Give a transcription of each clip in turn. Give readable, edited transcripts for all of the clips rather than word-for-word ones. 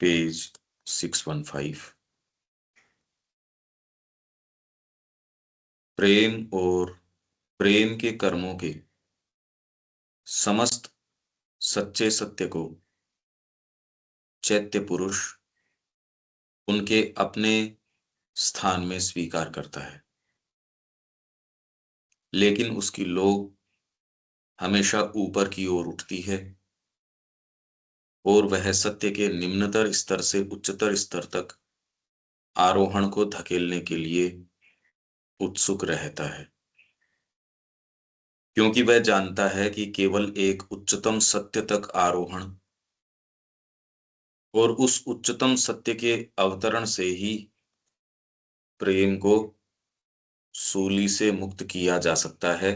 Page 615। प्रेम और प्रेम के कर्मों के समस्त सच्चे सत्य को चैत्य पुरुष उनके अपने स्थान में स्वीकार करता है, लेकिन उसकी लोभ हमेशा ऊपर की ओर उठती है और वह सत्य के निम्नतर स्तर से उच्चतर स्तर तक आरोहण को धकेलने के लिए उत्सुक रहता है, क्योंकि वह जानता है कि केवल एक उच्चतम सत्य तक आरोहण और उस उच्चतम सत्य के अवतरण से ही प्रेम को सूली से मुक्त किया जा सकता है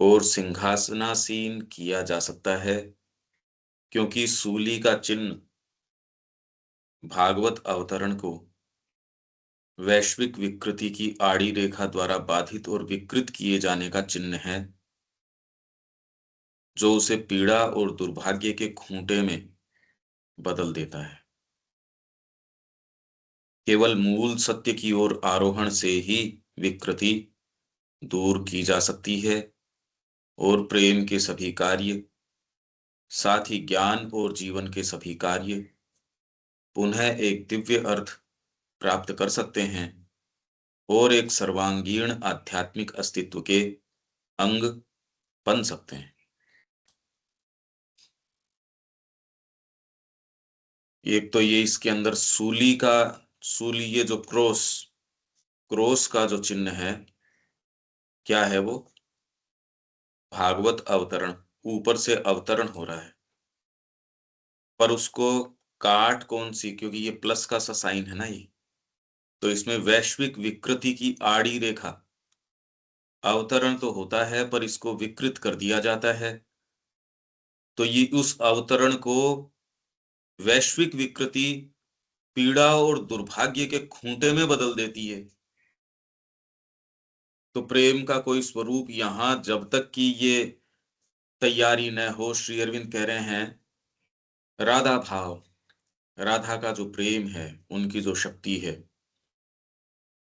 और सिंहासनासीन किया जा सकता है, क्योंकि सूली का चिन्ह भागवत अवतरण को वैश्विक विकृति की आड़ी रेखा द्वारा बाधित और विकृत किए जाने का चिन्ह है, जो उसे पीड़ा और दुर्भाग्य के खूंटे में बदल देता है। केवल मूल सत्य की ओर आरोहण से ही विकृति दूर की जा सकती है और प्रेम के सभी कार्य, साथ ही ज्ञान और जीवन के सभी कार्य पुनः एक दिव्य अर्थ प्राप्त कर सकते हैं और एक सर्वांगीण आध्यात्मिक अस्तित्व के अंग बन सकते हैं। एक तो ये इसके अंदर सूली, ये जो क्रॉस का जो चिन्ह है, क्या है वो? भागवत अवतरण, ऊपर से अवतरण हो रहा है, पर उसको काट कौन सी, क्योंकि ये प्लस का सा साइन है ना ये, तो इसमें वैश्विक विकृति की आड़ी रेखा, अवतरण तो होता है पर इसको विकृत कर दिया जाता है, तो ये उस अवतरण को वैश्विक विकृति पीड़ा और दुर्भाग्य के खूंटे में बदल देती है। तो प्रेम का कोई स्वरूप यहां जब तक कि ये तैयारी न हो, श्री अरविंद कह रहे हैं राधा भाव, राधा का जो प्रेम है, उनकी जो शक्ति है,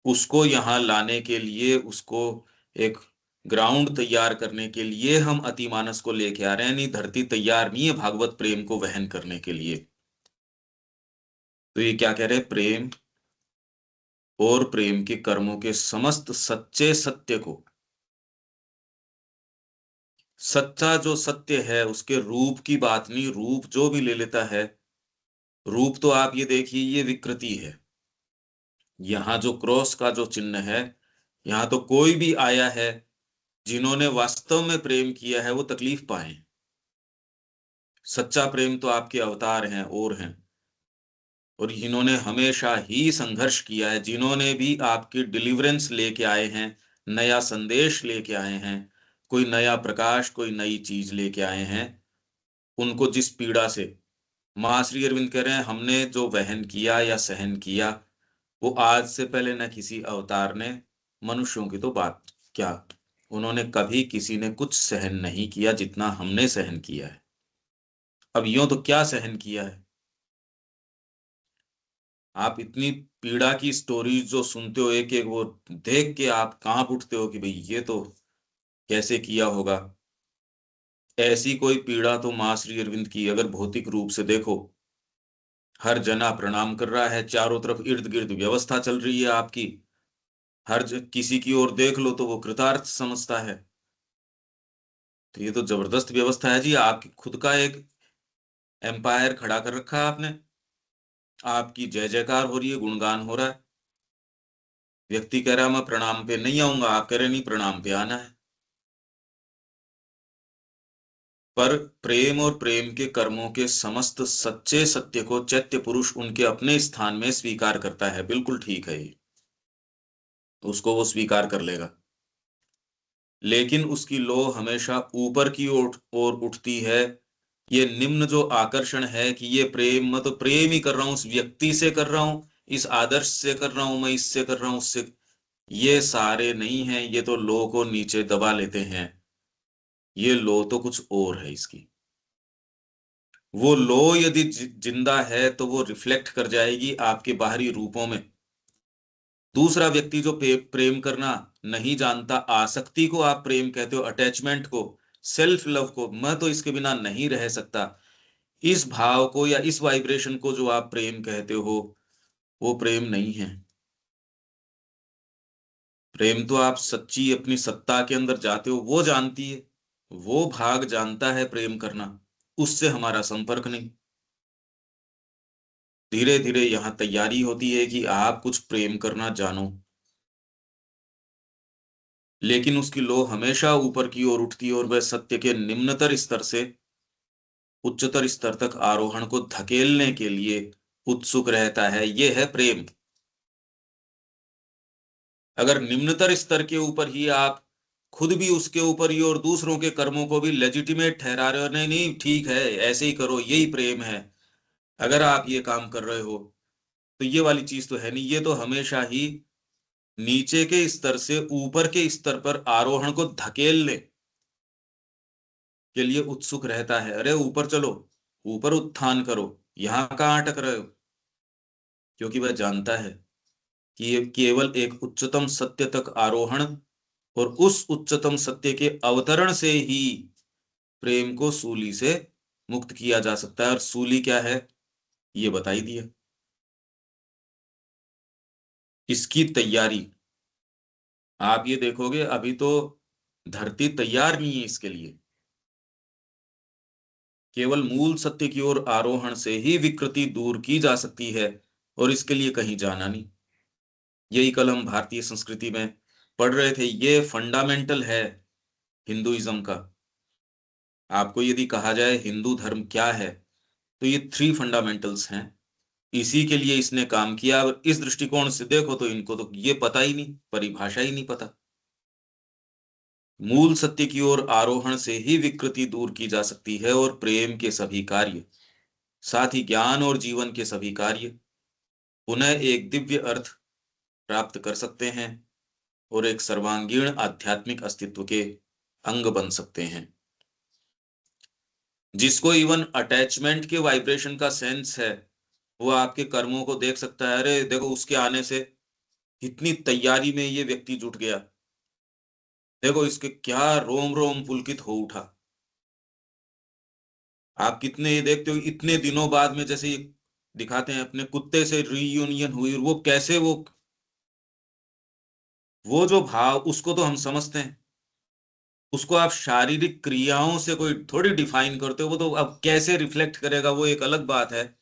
उसको यहां लाने के लिए, उसको एक ग्राउंड तैयार करने के लिए हम अतिमानस को लेके आ रहे हैं। नहीं, धरती तैयार नहीं है भागवत प्रेम को वहन करने के लिए। तो ये क्या कह रहे हैं? प्रेम और प्रेम के कर्मों के समस्त सच्चे सत्य को, सच्चा जो सत्य है उसके रूप की बात नहीं, रूप जो भी ले लेता है, रूप तो आप ये देखिए ये विकृति है। यहां जो क्रॉस का जो चिन्ह है, यहां तो कोई भी आया है जिन्होंने वास्तव में प्रेम किया है वो तकलीफ पाए। सच्चा प्रेम तो आपके अवतार हैं और हैं, और इन्होंने हमेशा ही संघर्ष किया है, जिन्होंने भी आपकी डिलीवरेंस लेके आए हैं, नया संदेश लेके आए हैं, कोई नया प्रकाश, कोई नई चीज लेके आए हैं, उनको जिस पीड़ा से माँ श्री अरविंद कह रहे हैं हमने जो वहन किया या सहन किया, वो आज से पहले न किसी अवतार ने, मनुष्यों की तो बात क्या, उन्होंने कभी किसी ने कुछ सहन नहीं किया जितना हमने सहन किया है। अब यूं तो क्या सहन किया है, आप इतनी पीड़ा की स्टोरी जो सुनते हो एक एक, वो देख के आप कांप उठते हो कि भाई ये तो कैसे किया होगा। ऐसी कोई पीड़ा तो माँ श्री अरविंद की अगर भौतिक रूप से देखो, हर जना प्रणाम कर रहा है, चारों तरफ इर्द गिर्द व्यवस्था चल रही है आपकी, किसी की ओर देख लो तो वो कृतार्थ समझता है। तो ये तो जबरदस्त व्यवस्था है जी, आपकी खुद का एक एम्पायर खड़ा कर रखा है आपने, आपकी जय जयकार हो रही है, गुणगान हो रहा है। व्यक्ति कह रहा है मैं प्रणाम पे नहीं आऊंगा, आप कह रहे नहीं प्रणाम पे आना है। पर प्रेम और प्रेम के कर्मों के समस्त सच्चे सत्य को चैत्य पुरुष उनके अपने स्थान में स्वीकार करता है, बिल्कुल ठीक है ये, उसको वो स्वीकार कर लेगा। लेकिन उसकी लो हमेशा ऊपर की ओर उठती है। ये निम्न जो आकर्षण है कि ये प्रेम, मैं तो प्रेम ही कर रहा हूं, उस व्यक्ति से कर रहा हूं, इस आदर्श से कर रहा हूं, मैं इससे कर रहा हूं, उससे, ये सारे नहीं है, ये तो लो को नीचे दबा लेते हैं। ये लो तो कुछ और है इसकी। वो लो यदि जिंदा है तो वो रिफ्लेक्ट कर जाएगी आपके बाहरी रूपों में। दूसरा व्यक्ति जो प्रेम करना नहीं जानता, आसक्ति को आप प्रेम कहते हो, अटैचमेंट को, सेल्फ लव को, मैं तो इसके बिना नहीं रह सकता, इस भाव को या इस वाइब्रेशन को जो आप प्रेम कहते हो, वो प्रेम नहीं है। प्रेम तो आप सच्ची अपनी सत्ता के अंदर जाते हो, वो जानती है, वो भाग जानता है प्रेम करना, उससे हमारा संपर्क नहीं। धीरे धीरे यहां तैयारी होती है कि आप कुछ प्रेम करना जानो, लेकिन उसकी लो हमेशा ऊपर की ओर उठती है और वह सत्य के निम्नतर स्तर से उच्चतर स्तर तक आरोहण को धकेलने के लिए उत्सुक रहता है। यह है प्रेम। अगर निम्नतर स्तर के ऊपर ही आप खुद भी उसके ऊपर ही और दूसरों के कर्मों को भी लेजिटिमेट ठहरा रहे हो, नहीं नहीं ठीक है ऐसे ही करो, यही प्रेम है, अगर आप ये काम कर रहे हो, तो ये वाली चीज तो है नहीं। ये तो हमेशा ही नीचे के स्तर से ऊपर के स्तर पर आरोहण को धकेलने के लिए उत्सुक रहता है। अरे ऊपर चलो, ऊपर उत्थान करो, यहां कहाँ अटक रहे हो? क्योंकि वह जानता है कि ये केवल एक उच्चतम सत्य तक आरोहण और उस उच्चतम सत्य के अवतरण से ही प्रेम को सूली से मुक्त किया जा सकता है। और सूली क्या है ये बता ही दिया। इसकी तैयारी आप ये देखोगे, अभी तो धरती तैयार नहीं है इसके लिए। केवल मूल सत्य की ओर आरोहण से ही विकृति दूर की जा सकती है, और इसके लिए कहीं जाना नहीं। यही कल हम भारतीय संस्कृति में पढ़ रहे थे, ये फंडामेंटल है हिंदुइज्म का। आपको यदि कहा जाए हिंदू धर्म क्या है, तो ये 3 फंडामेंटल्स हैं। इसी के लिए इसने काम किया। और इस दृष्टिकोण से देखो तो इनको तो ये पता ही नहीं, परिभाषा ही नहीं पता। मूल सत्य की ओर आरोहण से ही विकृति दूर की जा सकती है, और प्रेम के सभी कार्य, साथ ही ज्ञान और जीवन के सभी कार्य पुनः एक दिव्य अर्थ प्राप्त कर सकते हैं और एक सर्वांगीण आध्यात्मिक अस्तित्व के अंग बन सकते हैं। जिसको इवन अटैचमेंट के वाइब्रेशन का सेंस है, वो आपके कर्मों को देख सकता है। अरे देखो उसके आने से कितनी तैयारी में ये व्यक्ति जुट गया, देखो इसके क्या रोम रोम पुलकित हो उठा। आप कितने ये देखते हो इतने दिनों बाद में, जैसे ये दिखाते हैं अपने कुत्ते से रीयूनियन हुई, और वो कैसे वो जो भाव उसको तो हम समझते हैं, उसको आप शारीरिक क्रियाओं से कोई थोड़ी डिफाइन करते हो, वो तो अब कैसे रिफ्लेक्ट करेगा वो एक अलग बात है।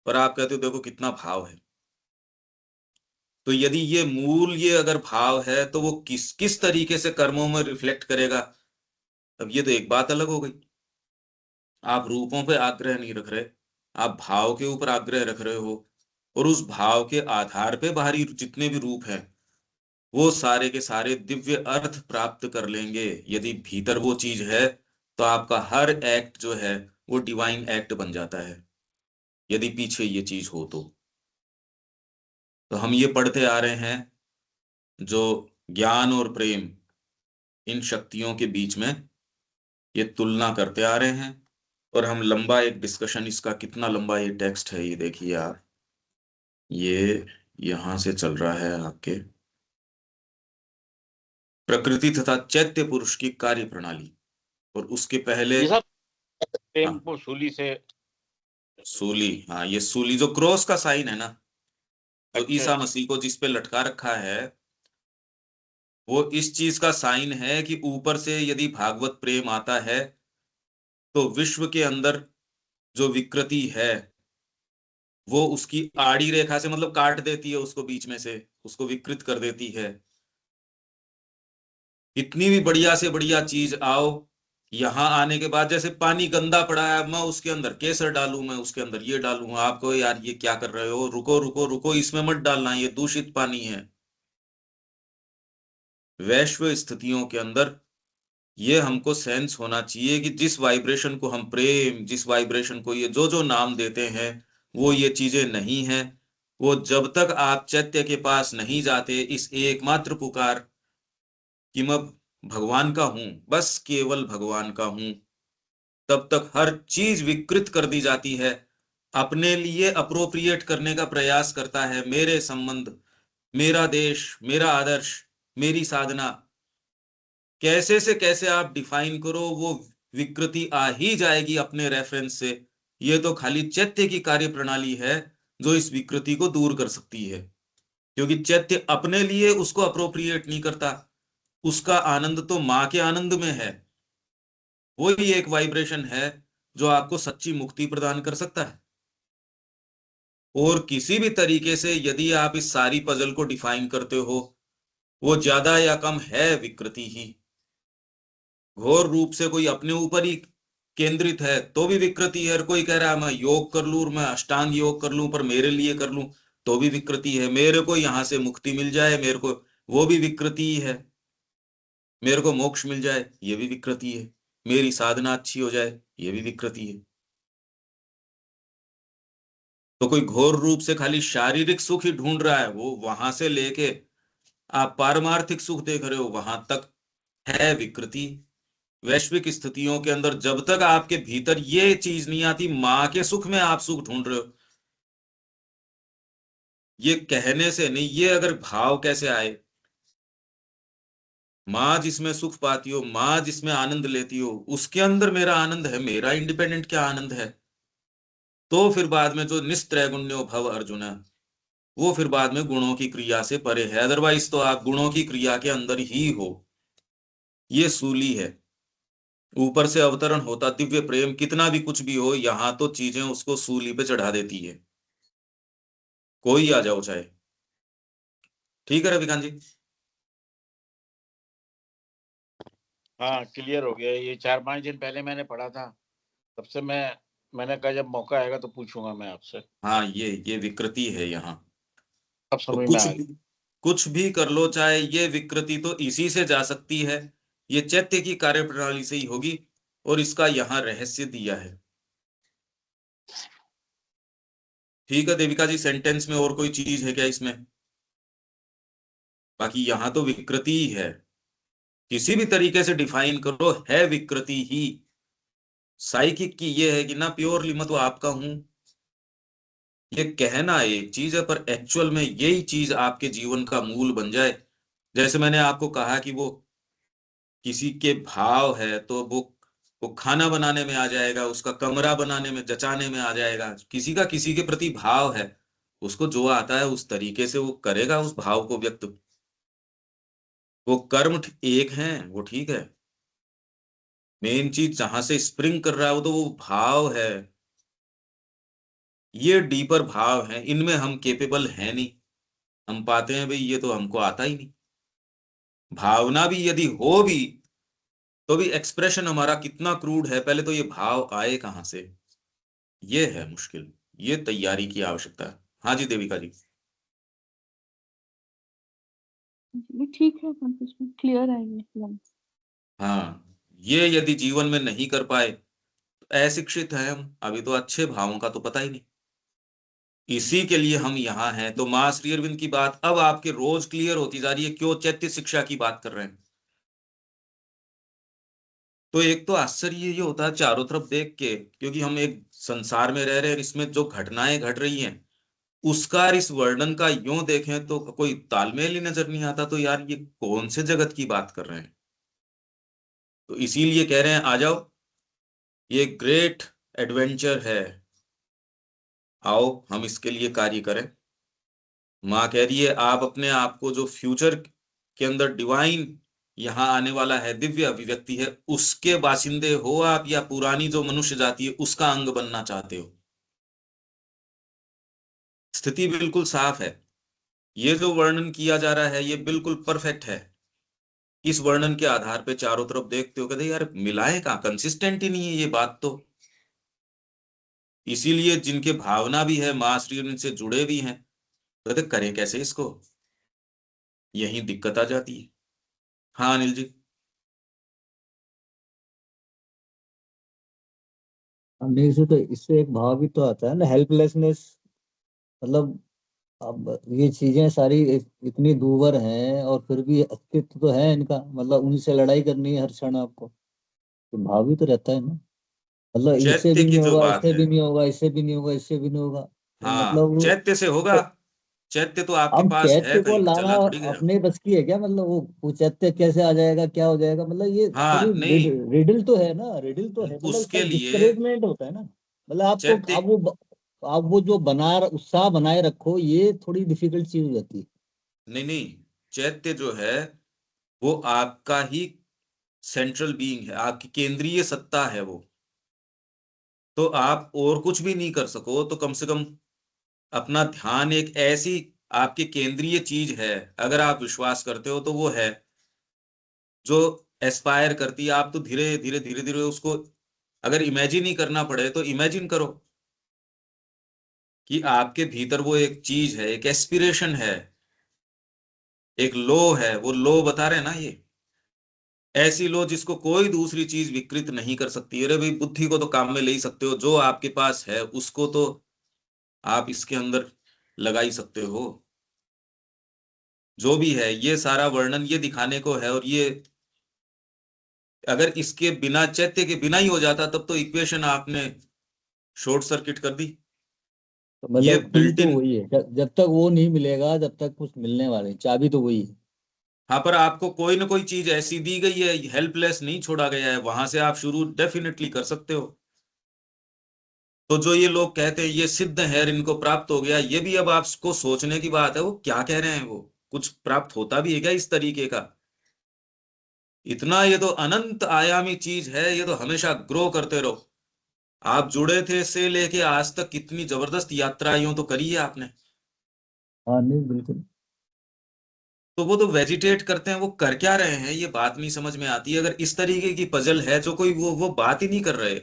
पर आप कहते हो देखो कितना भाव है। तो यदि ये मूल, ये अगर भाव है, तो वो किस किस तरीके से कर्मों में रिफ्लेक्ट करेगा, अब ये तो एक बात अलग हो गई। आप रूपों पे आग्रह नहीं रख रहे, आप भाव के ऊपर आग्रह रख रहे हो, और उस भाव के आधार पे बाहरी जितने भी रूप हैं वो सारे के सारे दिव्य अर्थ प्राप्त कर लेंगे। यदि भीतर वो चीज है, तो आपका हर एक्ट जो है वो डिवाइन एक्ट बन जाता है, यदि पीछे ये चीज हो तो हम ये पढ़ते आ रहे हैं, जो ज्ञान और प्रेम, इन शक्तियों के बीच में ये तुलना करते आ रहे हैं। और हम लंबा एक डिस्कशन, इसका कितना लंबा ये टेक्स्ट है ये देखिए आप, ये यहां से चल रहा है आपके प्रकृति तथा चैत्य पुरुष की कार्य प्रणाली, और उसके पहले, ये सब प्रेम हाँ को सूली से। सूली, हाँ ये सूली जो क्रॉस का साइन है ना, जो अच्छा ईसा अच्छा। मसीह को जिस पे लटका रखा है, वो इस चीज का साइन है कि ऊपर से यदि भागवत प्रेम आता है, तो विश्व के अंदर जो विकृति है वो उसकी आड़ी रेखा से, मतलब काट देती है उसको बीच में से, उसको विकृत कर देती है। इतनी भी बढ़िया से बढ़िया चीज आओ, यहाँ आने के बाद जैसे पानी गंदा पड़ा है, मैं उसके अंदर केसर डालूं, मैं उसके अंदर ये डालूं, आपको यार ये क्या कर रहे हो, रुको रुको रुको, इसमें मत डालना, ये दूषित पानी है। वैश्व स्थितियों के अंदर ये हमको सेंस होना चाहिए कि जिस वाइब्रेशन को हम प्रेम, जिस वाइब्रेशन को ये जो जो नाम देते हैं, वो ये चीजें नहीं है। वो जब तक आप चैत्य के पास नहीं जाते, इस एकमात्र पुकार कि मैं भगवान का हूं, बस केवल भगवान का हूं, तब तक हर चीज विकृत कर दी जाती है, अपने लिए अप्रोप्रिएट करने का प्रयास करता है। मेरे संबंध, मेरा देश, मेरा आदर्श, मेरी साधना, कैसे से कैसे आप डिफाइन करो, वो विकृति आ ही जाएगी अपने रेफरेंस से। ये तो खाली चैत्य की कार्य प्रणाली है जो इस विकृति को दूर कर सकती है, क्योंकि चैत्य अपने लिए उसको अप्रोप्रिएट नहीं करता। उसका आनंद तो माँ के आनंद में है। वही एक वाइब्रेशन है जो आपको सच्ची मुक्ति प्रदान कर सकता है। और किसी भी तरीके से यदि आप इस सारी पजल को डिफाइन करते हो, वो ज्यादा या कम है विकृति ही। घोर रूप से कोई अपने ऊपर ही केंद्रित है तो भी विकृति है। और कोई कह रहा है मैं योग कर लूं, मैं अष्टांग योग कर लूं, पर मेरे लिए कर लूं, तो भी विकृति है। मेरे को यहां से मुक्ति मिल जाए, मेरे को, वो भी विकृति ही है। मेरे को मोक्ष मिल जाए, ये भी विकृति है। मेरी साधना अच्छी हो जाए, ये भी विकृति है। तो कोई घोर रूप से खाली शारीरिक सुख ही ढूंढ रहा है, वो वहां से लेके आप पारमार्थिक सुख देख रहे हो, वहां तक है विकृति। वैश्विक स्थितियों के अंदर जब तक आपके भीतर ये चीज नहीं आती, माँ के सुख में आप सुख ढूंढ रहे हो, ये कहने से नहीं, ये अगर भाव कैसे आए, माँ जिसमें सुख पाती हो, माँ जिसमें आनंद लेती हो, उसके अंदर मेरा आनंद है, मेरा इंडिपेंडेंट क्या आनंद है। तो फिर बाद में जो निस्त्रैगुण्यो भव अर्जुन है, वो फिर बाद में गुणों की क्रिया से परे है। अदरवाइज तो आप गुणों की क्रिया के अंदर ही हो। ये सूली है। ऊपर से अवतरण होता दिव्य प्रेम, कितना भी कुछ भी हो, यहां तो चीजें उसको सूली पे चढ़ा देती है। कोई आ जाओ चाहे। ठीक है रविकांत जी। हाँ, क्लियर हो गया। ये 4-5 दिन पहले मैंने पढ़ा था, तब से मैंने कहा जब मौका आएगा तो पूछूंगा मैं आपसे। हाँ, ये विकृति है यहाँ। अब तो समझ में आ गया। कुछ भी कर लो, चाहे ये विकृति तो इसी से जा सकती है, ये चैत्य की कार्य प्रणाली से ही होगी। और इसका यहाँ रहस्य दिया है। ठीक है देविका जी, सेंटेंस में और कोई चीज है क्या इसमें? बाकी यहाँ तो विकृति ही है। किसी भी तरीके से डिफाइन करो, है विकृति ही। साइकिक की ये है कि ना, प्योरली मैं तो आपका हूं, ये कहना एक चीज है, पर एक्चुअल में यही चीज आपके जीवन का मूल बन जाए। जैसे मैंने आपको कहा कि वो किसी के भाव है तो वो खाना बनाने में आ जाएगा, उसका कमरा बनाने में, जचाने में आ जाएगा। किसी का किसी के प्रति भाव है, उसको जो आता है उस तरीके से वो करेगा उस भाव को व्यक्त। वो कर्म एक है, वो ठीक है। मेन चीज जहां से स्प्रिंग कर रहा है वो तो वो भाव है। ये डीपर भाव है, इनमें हम केपेबल हैं नहीं। हम पाते हैं भाई ये तो हमको आता ही नहीं। भावना भी यदि हो भी, तो भी एक्सप्रेशन हमारा कितना क्रूड है। पहले तो ये भाव आए कहां से, ये है मुश्किल। ये तैयारी की आवश्यकता है। हाँ जी देविका जी। जी ठीक है, पंकज में क्लियर है ये एकदम। हाँ, ये यदि जीवन में नहीं कर पाए तो अशिक्षित हैं हम, अभी तो अच्छे भावों का तो पता ही नहीं। इसी के लिए हम यहाँ हैं। तो माँ श्री अरविंद की बात अब आपके रोज क्लियर होती जा रही है, क्यों चैत्य शिक्षा की बात कर रहे हैं। तो एक तो आश्चर्य ये होता है चारों तरफ देख के, क्योंकि हम एक संसार में रह रहे हैं, इसमें जो घटनाएं घट रही हैं उसका और इस वर्णन का यूं देखें तो कोई तालमेल ही नजर नहीं आता। तो यार ये कौन से जगत की बात कर रहे हैं। तो इसीलिए कह रहे हैं आ जाओ, ये ग्रेट एडवेंचर है, आओ हम इसके लिए कार्य करें। माँ कह रही है आप अपने आप को, जो फ्यूचर के अंदर डिवाइन यहाँ आने वाला है, दिव्य अभिव्यक्ति है, उसके बासिंदे हो आप, या पुरानी जो मनुष्य जाति है उसका अंग बनना चाहते हो। स्थिति बिल्कुल साफ है। ये जो वर्णन किया जा रहा है ये बिल्कुल परफेक्ट है। इस वर्णन के आधार पे चारों तरफ देखते हो, कहते यार मिलाए कहाँ, कंसिस्टेंट ही नहीं है ये बात तो। इसीलिए जिनके भावना भी है, माँ श्री उनसे जुड़े भी हैं, कहते करें कैसे इसको, यही दिक्कत आ जाती है। हाँ अनिल जी। नहीं, से तो इससे एक भाव भी तो आता है ना, हेल्पलेसनेस। मतलब अब ये चीजें सारी इतनी दूभर हैं और फिर भी अस्तित्व तो है इनका, मतलब उनसे लड़ाई करनी है हर क्षण आपको, तो भाव भी तो रहता है ना। मतलब इससे चैत्य भी की नहीं जो होगा, बात इससे है, भी नहीं होगा, इससे भी नहीं होगा, इससे भी नहीं होगा, तो हाँ, मतलब चैत्य से होगा। तो चैत्य तो आपके अब पास है, चैत्य को कहीं लाना चला थोड़ी गया। अपने बस की है क्या? मतलब वो चैत्य कैसे आ जाएगा, क्या हो जाएगा, मतलब ये थोड़ी हाँ नहीं, रिडल तो है ना, रिडल तो है, मतलब उसके सब लिए डिस्करेजमेंट होता है ना। मतलब आपको चैत्य, आप वो जो उत्साह बनाए रखो, ये थोड़ी डिफिकल्ट चीज हो जाती है। नहीं नहीं, चैत्य जो है वो आपका ही सेंट्रल बीइंग है, आपकी केंद्रीय सत्ता है वो। तो आप और कुछ भी नहीं कर सको तो कम से कम अपना ध्यान एक ऐसी आपकी केंद्रीय चीज है, अगर आप विश्वास करते हो तो वो है जो एस्पायर करती है। आप तो धीरे धीरे धीरे धीरे उसको, अगर इमेजिन ही करना पड़े तो इमेजिन करो कि आपके भीतर वो एक चीज है, एक एस्पिरेशन है, एक लो है। वो लो बता रहे हैं ना ये, ऐसी लो जिसको कोई दूसरी चीज विकृत नहीं कर सकती। अरे भाई, बुद्धि को तो काम में ले ही सकते हो, जो आपके पास है उसको तो आप इसके अंदर लगा ही सकते हो। जो भी है ये सारा वर्णन ये दिखाने को है, और ये अगर इसके बिना, चैत्य के बिना ही हो जाता तब तो इक्वेशन आपने शॉर्ट सर्किट कर दी। तो ये मतलब की बिल्ट तो इन। वही है, जब तक वो नहीं मिलेगा, जब तक कुछ मिलने वाले नहीं, चाबी तो वही है। हाँ, पर आपको कोई ना कोई चीज ऐसी दी गई है, हेल्पलेस नहीं छोड़ा गया है, वहां से आप शुरू डेफिनेटली कर सकते हो। तो जो ये लोग कहते हैं ये सिद्ध है, इनको प्राप्त हो गया, ये भी अब आपको सोचने की बात है, वो क्या कह रहे हैं, वो कुछ प्राप्त होता भी है क्या इस तरीके का? इतना ये तो अनंत आयामी चीज है, ये तो हमेशा ग्रो करते रहो। आप जुड़े थे से लेके आज तक कितनी जबरदस्त यात्रा यूं तो करी है आपने। हाँ नहीं बिल्कुल। तो वो तो वेजिटेट करते हैं, वो कर क्या रहे हैं ये बात नहीं समझ में आती है। अगर इस तरीके की पजल है जो कोई वो बात ही नहीं कर रहे,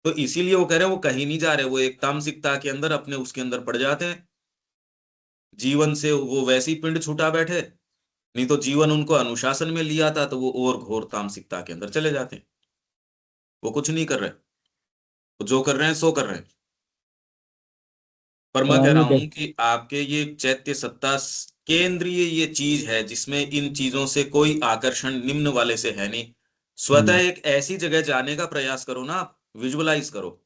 तो इसीलिए वो कह रहे हैं वो कहीं नहीं जा रहे, वो एक तामसिकता के अंदर अपने उसके अंदर पड़ जाते हैं। जीवन से वो वैसे ही पिंड छुटा बैठे, नहीं तो जीवन उनको अनुशासन में लिया था तो वो और घोर तामसिकता के अंदर चले जाते हैं। वो कुछ नहीं कर रहे, वो जो कर रहे हैं सो कर रहे हैं। पर मैं और कह रहा हमने हूं कि आपके ये चैत्य सत्ता केंद्रीय ये चीज है जिसमें इन चीजों से कोई आकर्षण निम्न वाले से है नहीं। स्वतः एक ऐसी जगह जाने का प्रयास करो ना, आप विजुअलाइज करो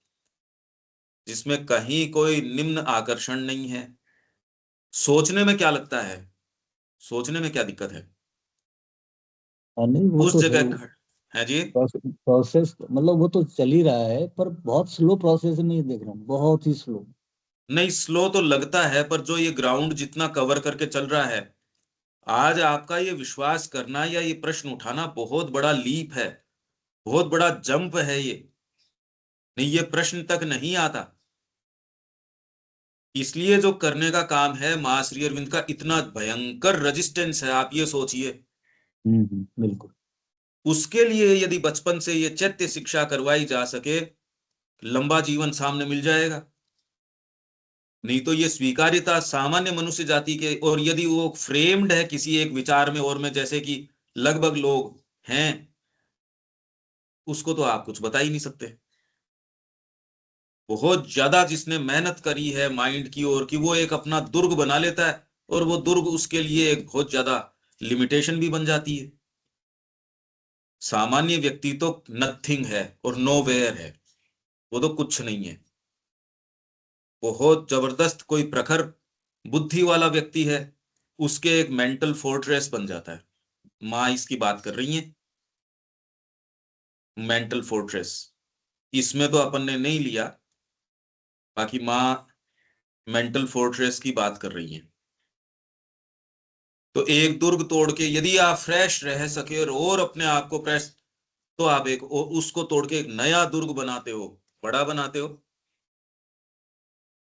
जिसमें कहीं कोई निम्न आकर्षण नहीं है। सोचने में क्या लगता है, सोचने में क्या दिक्कत है? हाँ नहीं वो उस तो है। जगह है जी। प्रोसेस मतलब वो तो चल ही रहा है, पर बहुत स्लो प्रोसेस में, ये देख रहा हूँ बहुत ही स्लो। नहीं, स्लो तो लगता है, पर जो ये ग्राउंड जितना कवर करके चल रहा है, आज आपका ये विश्वास करना या ये प्रश्न उठाना बहुत बड़ा लीप है, बहुत बड़ा जंप है ये। नहीं, ये प्रश्न तक नहीं आता। इसलिए जो करने का काम है, मां श्री अरविंद का इतना भयंकर रेजिस्टेंस है, आप ये सोचिए। बिल्कुल। उसके लिए यदि बचपन से ये चैत्य शिक्षा करवाई जा सके, लंबा जीवन सामने मिल जाएगा। नहीं तो ये स्वीकार्यता सामान्य मनुष्य जाति के, और यदि वो फ्रेम्ड है किसी एक विचार में और में, जैसे कि लगभग लोग हैं, उसको तो आप कुछ बता ही नहीं सकते। बहुत ज्यादा जिसने मेहनत करी है माइंड की ओर की, वो एक अपना दुर्ग बना लेता है, और वो दुर्ग उसके लिए एक बहुत ज्यादा लिमिटेशन भी बन जाती है। सामान्य व्यक्ति तो नथिंग है और नोवेयर है, वो तो कुछ नहीं है। बहुत जबरदस्त कोई प्रखर बुद्धि वाला व्यक्ति है, उसके एक मेंटल फोर्ट्रेस बन जाता है। माँ इसकी बात कर रही है, मेंटल फोर्ट्रेस। इसमें तो अपन ने नहीं लिया, बाकी माँ मेंटल फोर्ट्रेस की बात कर रही है। तो एक दुर्ग तोड़ के यदि आप फ्रेश रह सके और अपने आप को फ्रेश, तो आप एक उसको तोड़ के एक नया दुर्ग बनाते हो, बड़ा बनाते हो।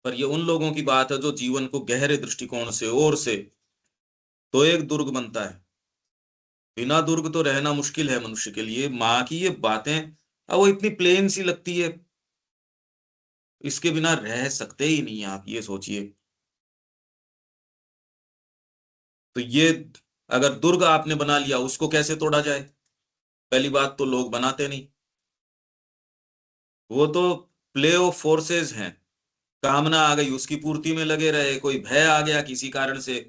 पर ये उन लोगों की बात है जो जीवन को गहरे दृष्टिकोण से और से, तो एक दुर्ग बनता है। बिना दुर्ग तो रहना मुश्किल है मनुष्य के लिए। माँ की ये बातें अब वो इतनी प्लेन सी लगती है, इसके बिना रह सकते ही नहीं, आप ये सोचिए। तो ये अगर दुर्ग आपने बना लिया, उसको कैसे तोड़ा जाए? पहली बात तो लोग बनाते नहीं, वो तो प्ले ऑफ फोर्सेस हैं। कामना आ गई उसकी पूर्ति में लगे रहे, कोई भय आ गया किसी कारण से,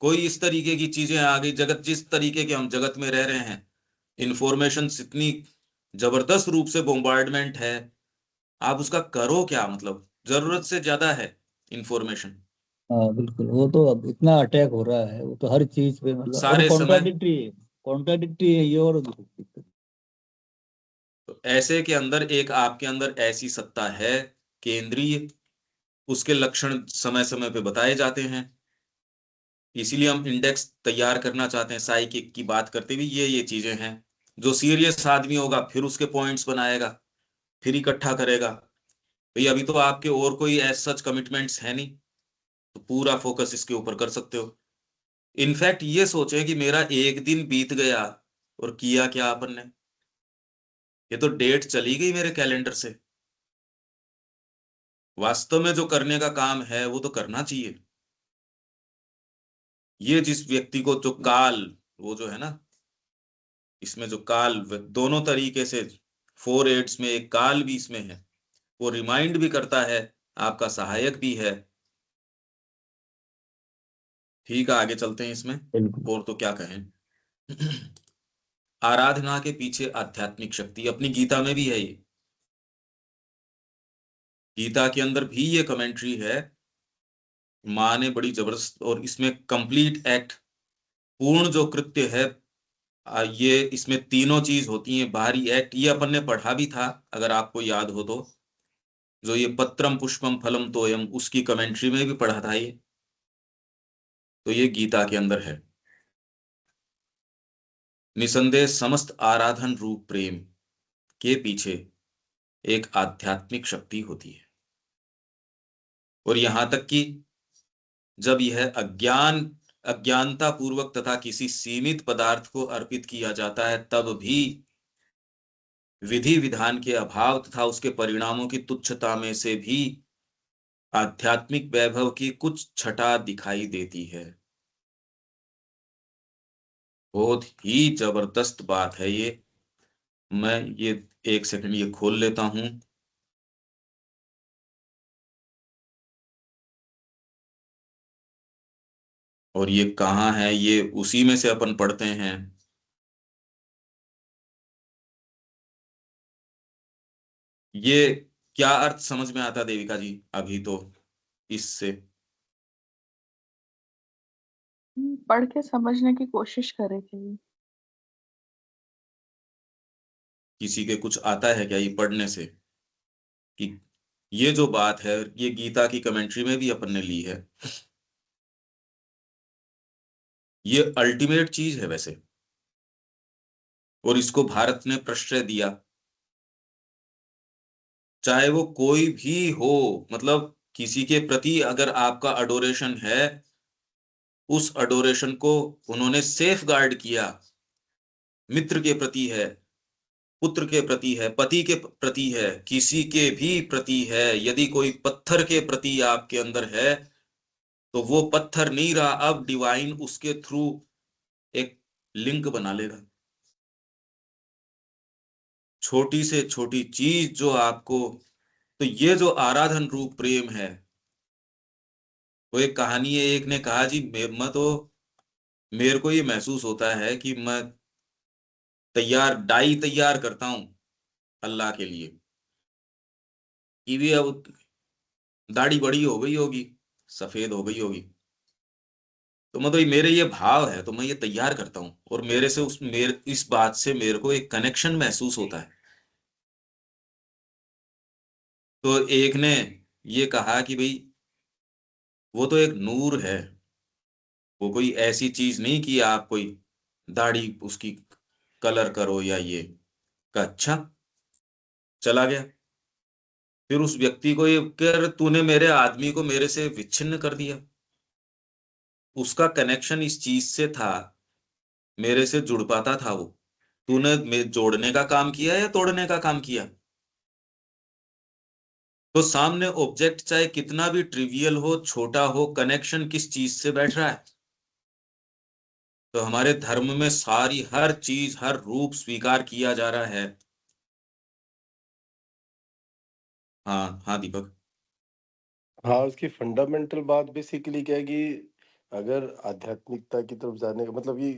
कोई इस तरीके की चीजें आ गई। जगत जिस तरीके के हम जगत में रह रहे हैं, इंफॉर्मेशन इतनी जबरदस्त रूप से बोम्बार्डमेंट है, आप उसका करो क्या? मतलब जरूरत से ज्यादा है इंफॉर्मेशन, हाँ बिल्कुल, वो तो अब इतना अटैक हो रहा है, वो तो हर चीज पे मतलब, और सारे समय। कॉन्ट्राडिक्टरी है ये, और दिक्कत। तो ऐसे के अंदर एक आपके अंदर ऐसी सत्ता है केंद्रीय, उसके लक्षण समय समय पे बताए जाते हैं। इसीलिए हम इंडेक्स तैयार करना चाहते हैं साइकिक की बात करते हुए, ये चीजें हैं। जो सीरियस आदमी होगा फिर उसके पॉइंट्स बनाएगा, फिर इकट्ठा करेगा। भाई अभी तो आपके और कोई एज सच कमिटमेंट्स है नहीं, तो पूरा फोकस इसके ऊपर कर सकते हो। इनफैक्ट ये सोचे कि मेरा एक दिन बीत गया और किया क्या अपन ने, ये तो डेट चली गई मेरे कैलेंडर से। वास्तव में जो करने का काम है वो तो करना चाहिए। ये जिस व्यक्ति को जो काल, वो जो है ना, इसमें जो काल दोनों तरीके से, 4 एड्स में एक काल भी इसमें है, वो रिमाइंड भी करता है, आपका सहायक भी है। ठीक है, आगे चलते हैं इसमें, बिल्कुल। और तो क्या कहें। आराधना के पीछे आध्यात्मिक शक्ति अपनी गीता में भी है ये। गीता के अंदर भी ये कमेंट्री है, माँ ने बड़ी जबरदस्त, और इसमें कंप्लीट एक्ट, पूर्ण जो कृत्य है, ये इसमें तीनों चीज होती हैं। बाहरी एक्ट ये अपन ने पढ़ा भी था, अगर आपको याद हो तो, जो ये पत्रम पुष्पम फलम तोयम, उसकी कमेंट्री में भी पढ़ा था ये। तो ये गीता के अंदर है। निसंदेह समस्त आराधन रूप प्रेम के पीछे एक आध्यात्मिक शक्ति होती है। और यहां तक कि जब यह अज्ञानता पूर्वक तथा किसी सीमित पदार्थ को अर्पित किया जाता है, तब भी विधि विधान के अभाव तथा उसके परिणामों की तुच्छता में से भी आध्यात्मिक वैभव की कुछ छटा दिखाई देती है। बहुत ही जबरदस्त बात है ये। मैं ये एक सेकंड ये खोल लेता हूं। और ये कहाँ है, ये उसी में से अपन पढ़ते हैं। ये क्या अर्थ समझ में आता देविका जी अभी तो इससे? पढ़ के समझने की कोशिश करे थे। किसी के कुछ आता है क्या ये पढ़ने से, कि ये जो बात है ये गीता की कमेंट्री में भी अपन ने ली है। ये अल्टीमेट चीज है वैसे, और इसको भारत ने प्रश्रय दिया। चाहे वो कोई भी हो, मतलब किसी के प्रति अगर आपका अडोरेशन है, उस अडोरेशन को उन्होंने सेफ गार्ड किया। मित्र के प्रति है, पुत्र के प्रति है, पति के प्रति है, किसी के भी प्रति है। यदि कोई पत्थर के प्रति आपके अंदर है, तो वो पत्थर नहीं रहा, अब डिवाइन उसके थ्रू एक लिंक बना लेगा। छोटी से छोटी चीज जो आपको, तो ये जो आराधन रूप प्रेम है, वो एक कहानी है। एक ने कहा जी, मैं तो, मेरे को ये महसूस होता है कि मैं डाई तैयार करता हूं अल्लाह के लिए, कि भी अब दाढ़ी बड़ी हो गई होगी, सफेद हो गई होगी, तो मतलब मेरे ये भाव है तो मैं ये तैयार करता हूँ, और मेरे से उस मेरे इस बात से मेरे को एक कनेक्शन महसूस होता है। तो एक ने ये कहा कि भाई वो तो एक नूर है, वो कोई ऐसी चीज नहीं कि आप कोई दाढ़ी उसकी कलर करो या ये का। अच्छा, चला गया। फिर उस व्यक्ति को ये कर, तूने मेरे आदमी को मेरे से विच्छिन्न कर दिया। उसका कनेक्शन इस चीज से था, मेरे से जुड़ पाता था वो। तूने जोड़ने का काम किया या तोड़ने का काम किया? तो सामने ऑब्जेक्ट चाहे कितना भी ट्रिवियल हो, छोटा हो, कनेक्शन किस चीज से बैठ रहा है? तो हमारे धर्म में सारी हर चीज, हर रूप स्वीकार किया जा रहा है। हाँ हाँ दीपक। हाँ, उसकी फंडामेंटल बात बेसिकली क्या है कि अगर आध्यात्मिकता की तरफ जाने का मतलब ये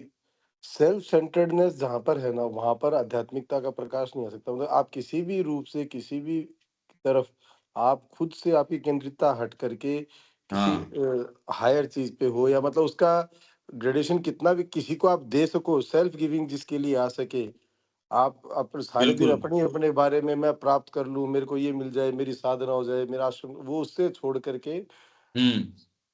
सेल्फ सेंटर्डनेस जहाँ पर है ना, वहाँ पर आध्यात्मिकता का प्रकाश नहीं आ सकता। मतलब आप किसी भी रूप से, किसी भी तरफ, आप खुद से आपकी केंद्रितता हट करके किसी हाँ हायर चीज पे हो, या मतलब उसका ग्रेडेशन कितना भी किसी को आप दे सको, सेल्फ गिविंग जिसके लिए आ सके, आप सारे दिन बिल्कुल। अपने अपने बारे में मैं प्राप्त कर लूं, मेरे को ये मिल जाए, मेरी साधना हो जाए, मेरा आश्रम, वो उससे छोड़ करके हम्म।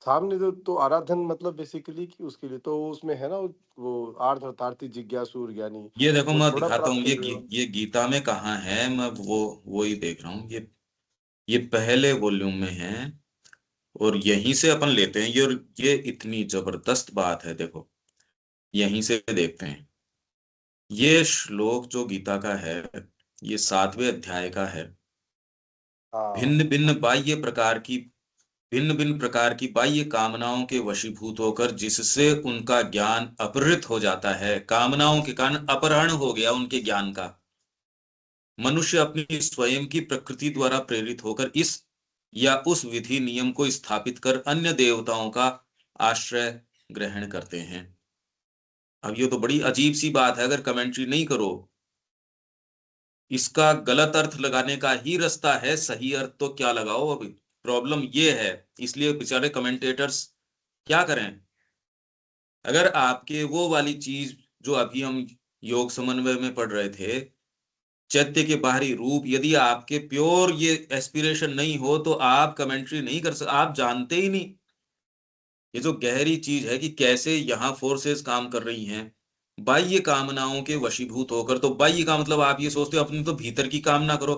सामने जो तो आराधन, मतलब बेसिकली कि उसके लिए तो उसमें है ना, वो आर्थ अर्थार्थी जिज्ञासु ज्ञानी, ये देखो वो मैं थोड़ा दिखाता हूँ, प्राप्त कर रहे हो। ये गीता में कहाँ है, मैं वो ही देख रहा हूँ। ये पहले वॉल्यूम में है, और यहीं से अपन लेते हैं ये इतनी जबरदस्त बात है, देखो यहीं से देखते हैं। ये श्लोक जो गीता का है, ये 7वें अध्याय का है। हाँ भिन्न भिन्न बाह्य प्रकार की भिन्न भिन्न प्रकार की बाह्य कामनाओं के वशीभूत होकर जिससे उनका ज्ञान अपहृत हो जाता है, कामनाओं के कारण अपहरण हो गया उनके ज्ञान का, मनुष्य अपनी स्वयं की प्रकृति द्वारा प्रेरित होकर इस या उस विधि नियम को स्थापित कर अन्य देवताओं का आश्रय ग्रहण करते हैं। अब ये तो बड़ी अजीब सी बात है, अगर कमेंट्री नहीं करो, इसका गलत अर्थ लगाने का ही रास्ता है, सही अर्थ तो क्या लगाओ। अभी प्रॉब्लम ये है, इसलिए बेचारे कमेंटेटर्स क्या करें। अगर आपके वो वाली चीज जो अभी हम योग समन्वय में पढ़ रहे थे, चैत्य के बाहरी रूप, यदि आपके प्योर ये एस्पिरेशन नहीं हो तो आप कमेंट्री नहीं कर सकते, आप जानते ही नहीं ये जो गहरी चीज है कि कैसे यहाँ फोर्सेस काम कर रही हैं बाह्य कामनाओं के वशीभूत होकर। तो बाह्य का मतलब आप ये सोचते हो अपने तो भीतर की कामना करो,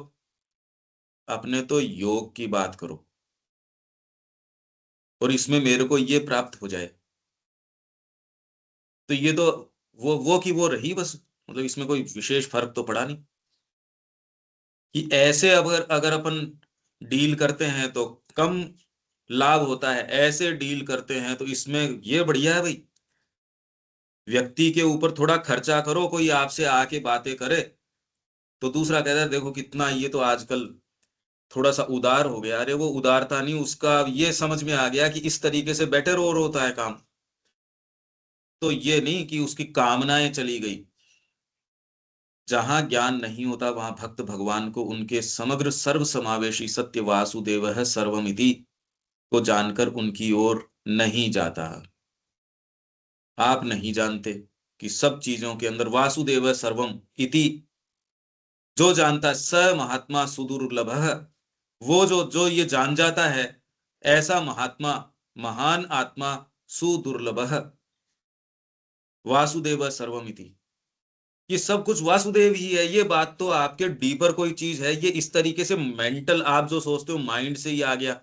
अपने तो योग की बात करो, और इसमें मेरे को ये प्राप्त हो जाए। तो ये तो वो की वो रही बस, मतलब इसमें कोई विशेष फर्क तो पड़ा नहीं। कि ऐसे अगर अगर अपन डील करते हैं तो कम लाभ होता है, ऐसे डील करते हैं तो इसमें ये बढ़िया है भाई। व्यक्ति के ऊपर थोड़ा खर्चा करो, कोई आपसे आके बातें करे तो दूसरा कहता है देखो कितना ये तो आजकल थोड़ा सा उदार हो गया। अरे वो उदारता नहीं, उसका ये समझ में आ गया कि इस तरीके से बेटर और होता है काम। तो ये नहीं कि उसकी कामनाएं चली गई। जहां ज्ञान नहीं होता वहां भक्त भगवान को उनके समग्र सर्व समावेशी सत्य वासुदेव है सर्वमिति को जानकर उनकी ओर नहीं जाता। आप नहीं जानते कि सब चीजों के अंदर वासुदेव सर्वम इति, जो जानता है स महात्मा सुदुर्लभ, वो जो ये जान जाता है, ऐसा महात्मा, महान आत्मा सुदुर्लभ, वासुदेव सर्वमिति। ये सब कुछ वासुदेव ही है। ये बात तो आपके डीपर कोई चीज है, ये इस तरीके से मेंटल आप जो सोचते हो माइंड से ही आ गया,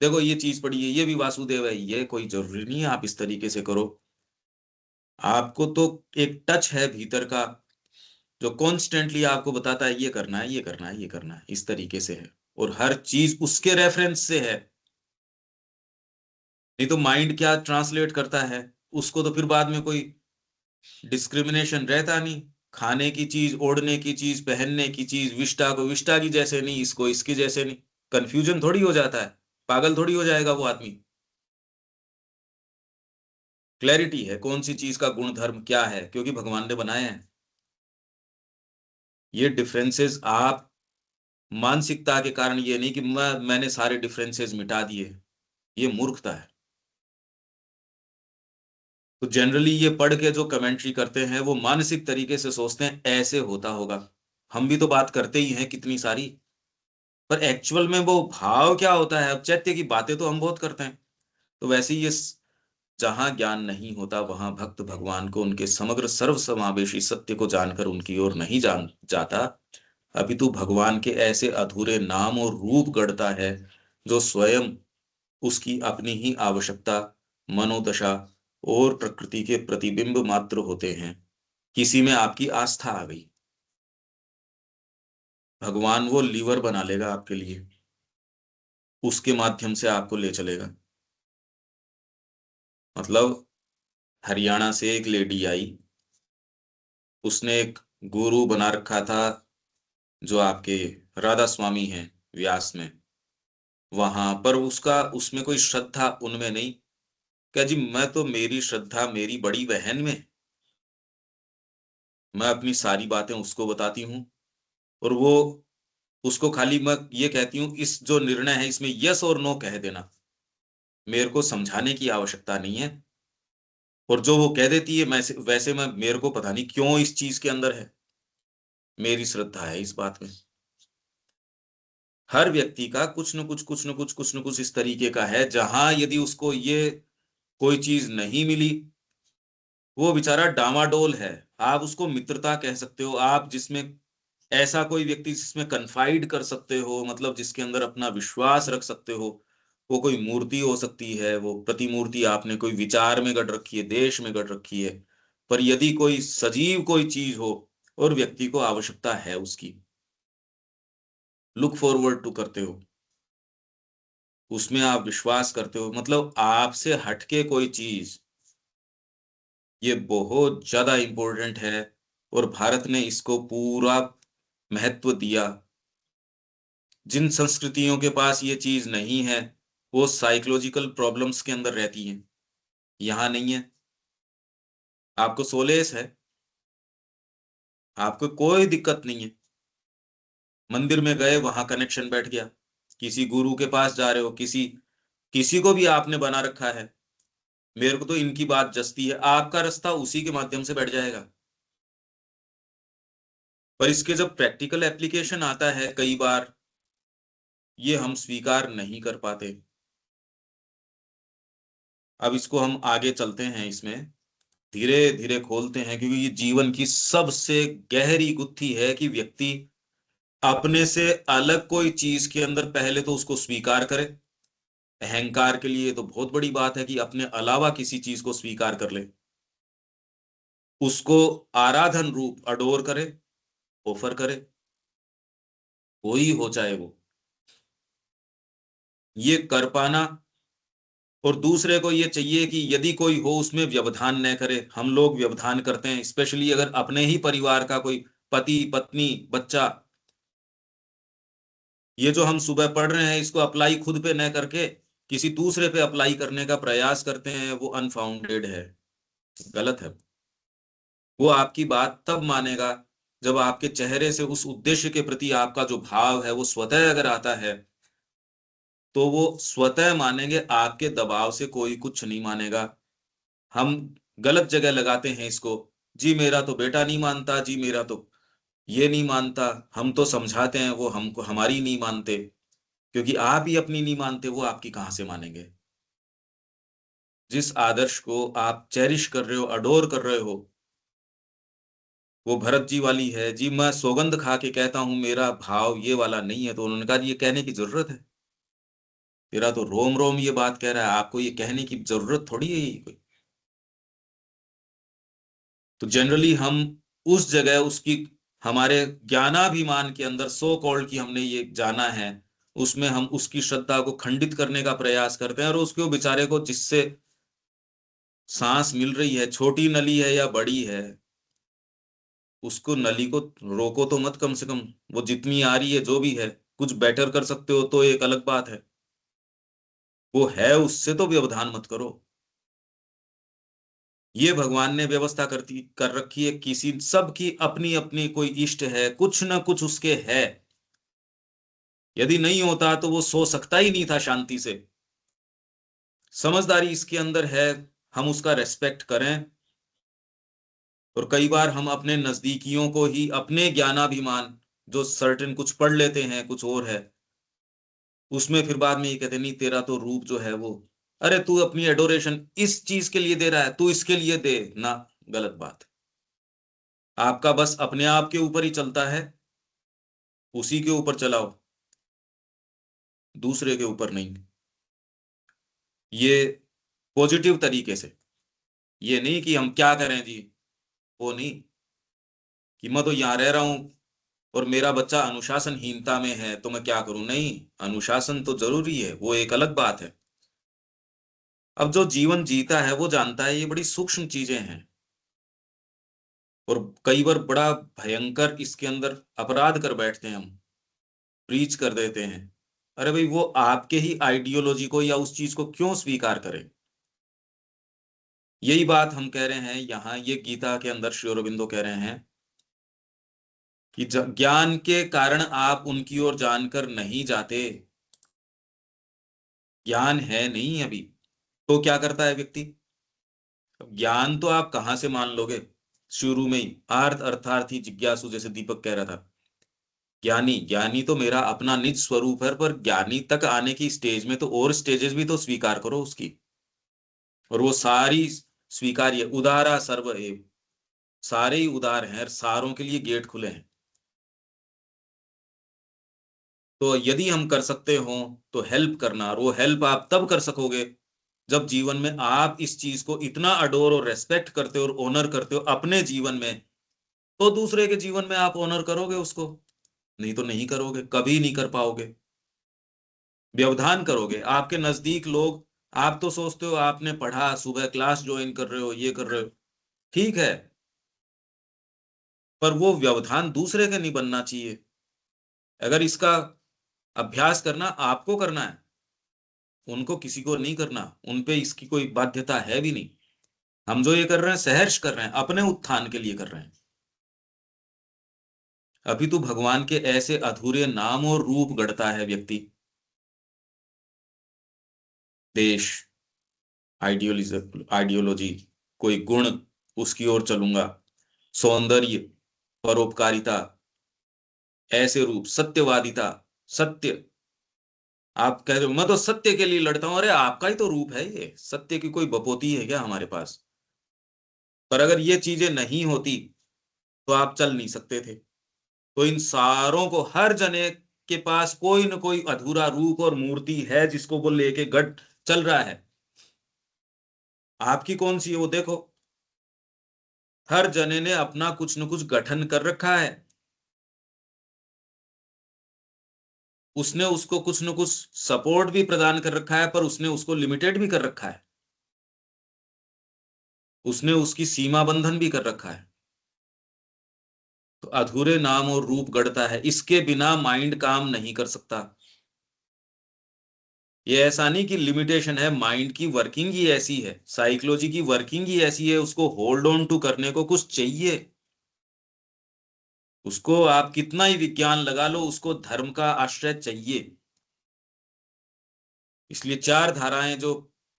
देखो ये चीज पड़ी है ये भी वासुदेव है, ये कोई जरूरी नहीं है आप इस तरीके से करो। आपको तो एक टच है भीतर का जो कॉन्स्टेंटली आपको बताता है ये करना है, ये करना है, ये करना है, इस तरीके से है, और हर चीज उसके रेफरेंस से है। नहीं तो माइंड क्या ट्रांसलेट करता है, उसको तो फिर बाद में कोई डिस्क्रिमिनेशन रहता नहीं। खाने की चीज, ओढ़ने की चीज, पहनने की चीज, विष्टा को विष्टा की जैसे नहीं, इसको इसकी जैसे नहीं, कंफ्यूजन थोड़ी हो जाता है, पागल थोड़ी हो जाएगा वो आदमी। क्लैरिटी है कौन सी चीज का गुण धर्म क्या है, क्योंकि भगवान ने बनाए हैं। ये डिफरेंसेस आप मानसिकता के कारण, ये नहीं कि मैंने सारे डिफरेंसेस मिटा दिए, ये मूर्खता है। तो जनरली ये पढ़ के जो कमेंट्री करते हैं वो मानसिक तरीके से सोचते हैं ऐसे होता होगा। हम भी तो बात करते ही हैं कितनी सारी, पर एक्चुअल में वो भाव क्या होता है, अब चैत्य की बातें तो हम बहुत करते हैं। तो वैसे ही ये जहां ज्ञान नहीं होता वहां भक्त भगवान को उनके समग्र सर्व समावेशी सत्य को जानकर उनकी ओर नहीं जान जाता, अपितु भगवान के ऐसे अधूरे नाम और रूप गढ़ता है जो स्वयं उसकी अपनी ही आवश्यकता, मनोदशा और प्रकृति के प्रतिबिंब मात्र होते हैं। किसी में आपकी आस्था आ गई, भगवान वो लीवर बना लेगा आपके लिए, उसके माध्यम से आपको ले चलेगा। मतलब हरियाणा से एक लेडी आई, उसने एक गुरु बना रखा था जो आपके राधा स्वामी हैं व्यास में, वहां पर उसका उसमें कोई श्रद्धा उनमें नहीं। क्या जी, मैं तो मेरी श्रद्धा मेरी बड़ी बहन में, मैं अपनी सारी बातें उसको बताती हूँ, और वो उसको खाली मैं ये कहती हूँ, इस जो निर्णय है इसमें यस और नो कह देना, मेरे को समझाने की आवश्यकता नहीं है। और जो वो कह देती है, मैं वैसे मैं, मेरे को पता नहीं क्यों इस चीज के अंदर है, मेरी श्रद्धा है इस बात में। हर व्यक्ति का कुछ न कुछ कुछ न कुछ कुछ न कुछ इस तरीके का है, जहां यदि उसको ये कोई चीज नहीं मिली, वो बेचारा डामाडोल है। आप उसको मित्रता कह सकते हो, आप जिसमें ऐसा कोई व्यक्ति जिसमें कन्फाइड कर सकते हो, मतलब जिसके अंदर अपना विश्वास रख सकते हो। वो कोई मूर्ति हो सकती है, वो प्रतिमूर्ति आपने कोई विचार में गढ़ रखी है, देश में गढ़ रखी है, पर यदि कोई सजीव कोई चीज हो और व्यक्ति को आवश्यकता है उसकी, लुक फॉरवर्ड टू करते हो, उसमें आप विश्वास करते हो, मतलब आपसे हटके कोई चीज, ये बहुत ज्यादा इंपॉर्टेंट है। और भारत ने इसको पूरा महत्व दिया। जिन संस्कृतियों के पास ये चीज नहीं है, वो साइकोलॉजिकल प्रॉब्लम्स के अंदर रहती हैं, यहां नहीं है। आपको सोलेस है, आपको कोई दिक्कत नहीं है। मंदिर में गए, वहां कनेक्शन बैठ गया, किसी गुरु के पास जा रहे हो, किसी किसी को भी आपने बना रखा है, मेरे को तो इनकी बात जचती है, आपका रास्ता उसी के माध्यम से बैठ जाएगा। पर इसके जब प्रैक्टिकल एप्लीकेशन आता है, कई बार ये हम स्वीकार नहीं कर पाते। अब इसको हम आगे चलते हैं, इसमें धीरे धीरे खोलते हैं, क्योंकि ये जीवन की सबसे गहरी गुत्थी है कि व्यक्ति अपने से अलग कोई चीज के अंदर पहले तो उसको स्वीकार करे। अहंकार के लिए तो बहुत बड़ी बात है कि अपने अलावा किसी चीज को स्वीकार कर ले, उसको आराधन रूप अडोर करे, ऑफर करे, कोई हो चाहे वो, ये कर पाना। और दूसरे को ये चाहिए कि यदि कोई हो उसमें व्यवधान न करे। हम लोग व्यवधान करते हैं, स्पेशली अगर अपने ही परिवार का कोई पति पत्नी बच्चा, ये जो हम सुबह पढ़ रहे हैं इसको अप्लाई खुद पे न करके किसी दूसरे पे अप्लाई करने का प्रयास करते हैं, वो अनफाउंडेड है, गलत है। वो आपकी बात तब मानेगा जब आपके चेहरे से उस उद्देश्य के प्रति आपका जो भाव है वो स्वतः अगर आता है, तो वो स्वतः मानेंगे, आपके दबाव से कोई कुछ नहीं मानेगा। हम गलत जगह लगाते हैं इसको, जी मेरा तो बेटा नहीं मानता, जी मेरा तो ये नहीं मानता, हम तो समझाते हैं वो हमको हमारी नहीं मानते। क्योंकि आप ही अपनी नहीं मानते, वो आपकी कहां से मानेंगे। जिस आदर्श को आप चेरिश कर रहे हो, अडोर कर रहे हो, वो भरत जी वाली है जी। मैं सौगंध खा के कहता हूं मेरा भाव ये वाला नहीं है, तो उन्होंने कहा ये कहने की जरूरत है, तेरा तो रोम रोम ये बात कह रहा है, आपको ये कहने की जरूरत थोड़ी है ये कोई। तो जनरली हम उस जगह उसकी, हमारे ज्ञानाभिमान के अंदर सो कॉल्ड की हमने ये जाना है, उसमें हम उसकी श्रद्धा को खंडित करने का प्रयास करते हैं, और उसके बेचारे को जिससे सांस मिल रही है, छोटी नली है या बड़ी है, उसको नली को रोको तो मत, कम से कम वो जितनी आ रही है जो भी है, कुछ बेटर कर सकते हो तो एक अलग बात है, वो है उससे तो व्यवधान मत करो। ये भगवान ने व्यवस्था कर रखी है, किसी सबकी अपनी अपनी कोई इष्ट है, कुछ ना कुछ उसके है। यदि नहीं होता तो वो सो सकता ही नहीं था शांति से। समझदारी इसके अंदर है, हम उसका रेस्पेक्ट करें। और कई बार हम अपने नजदीकियों को ही अपने ज्ञानाभिमान, जो सर्टेन कुछ पढ़ लेते हैं कुछ और है, उसमें फिर बाद में ये कहते नहीं तेरा तो रूप जो है वो, अरे तू अपनी एडोरेशन इस चीज के लिए दे रहा है, तू इसके लिए दे ना, गलत बात। आपका बस अपने आप के ऊपर ही चलता है, उसी के ऊपर चलाओ, दूसरे के ऊपर नहीं। ये पॉजिटिव तरीके से, ये नहीं कि हम क्या करें जी, वो नहीं कि मैं तो यहाँ रह रहा हूं और मेरा बच्चा अनुशासनहीनता में है तो मैं क्या करूं, नहीं, अनुशासन तो जरूरी है, वो एक अलग बात है। अब जो जीवन जीता है वो जानता है ये बड़ी सूक्ष्म चीजें हैं, और कई बार बड़ा भयंकर इसके अंदर अपराध कर बैठते हैं हम, प्रीच कर देते हैं। अरे भाई, वो आपके ही आइडियोलॉजी को या उस चीज को क्यों स्वीकार करें। यही बात हम कह रहे हैं यहाँ, ये गीता के अंदर श्री अरबिंदो कह रहे हैं कि ज्ञान के कारण आप उनकी ओर जानकर नहीं जाते, ज्ञान है नहीं अभी, तो क्या करता है व्यक्ति? ज्ञान तो आप कहां से मान लोगे? शुरू में ही आर्थ अर्थार्थी जिज्ञासु, जैसे दीपक कह रहा था, ज्ञानी ज्ञानी तो मेरा अपना निज स्वरूप है, पर ज्ञानी तक आने की स्टेज में तो और स्टेजेस भी तो स्वीकार करो उसकी, और वो सारी स्वीकार्य। उदारा सर्व एव, सारे ही उदार हैं, सारों के लिए गेट खुले हैं। तो यदि हम कर सकते हो तो हेल्प करना, और वो हेल्प आप तब कर सकोगे जब जीवन में आप इस चीज को इतना अडोर और रेस्पेक्ट करते हो और ऑनर करते हो अपने जीवन में, तो दूसरे के जीवन में आप ऑनर करोगे उसको, नहीं तो नहीं करोगे, कभी नहीं कर पाओगे। व्यवधान करोगे। आपके नजदीक लोग, आप तो सोचते हो आपने पढ़ा, सुबह क्लास ज्वाइन कर रहे हो, ये कर रहे हो, ठीक है, पर वो व्यवधान दूसरे के नहीं बनना चाहिए। अगर इसका अभ्यास करना आपको करना है, उनको किसी को नहीं करना, उन पे इसकी कोई बाध्यता है भी नहीं। हम जो ये कर रहे हैं सहर्ष कर रहे हैं, अपने उत्थान के लिए कर रहे हैं। अभी तो भगवान के ऐसे अधूरे नाम और रूप गढ़ता है व्यक्ति। देश, आइडियोलॉजी, कोई गुण, उसकी ओर चलूंगा, सौंदर्य, परोपकारिता, ऐसे रूप, सत्यवादिता, सत्य। आप कह रहे हो मैं तो सत्य के लिए लड़ता हूं, अरे आपका ही तो रूप है ये, सत्य की कोई बपोती है क्या हमारे पास? पर अगर ये चीजें नहीं होती तो आप चल नहीं सकते थे। तो इन सारों को, हर जने के पास कोई न कोई अधूरा रूप और मूर्ति है जिसको वो लेके गढ़ चल रहा है। आपकी कौन सी है वो देखो। हर जने ने अपना कुछ न कुछ गठन कर रखा है, उसने उसको कुछ न कुछ सपोर्ट भी प्रदान कर रखा है, पर उसने उसको लिमिटेड भी कर रखा है, उसने उसकी सीमा बंधन भी कर रखा है। तो अधूरे नाम और रूप गढ़ता है, इसके बिना माइंड काम नहीं कर सकता। ये ऐसा नहीं कि लिमिटेशन है, माइंड की वर्किंग ही ऐसी है, साइकोलॉजी की वर्किंग ही ऐसी है, उसको होल्ड ऑन टू करने को कुछ चाहिए। उसको आप कितना ही विज्ञान लगा लो, उसको धर्म का आश्रय चाहिए। इसलिए चार धाराएं जो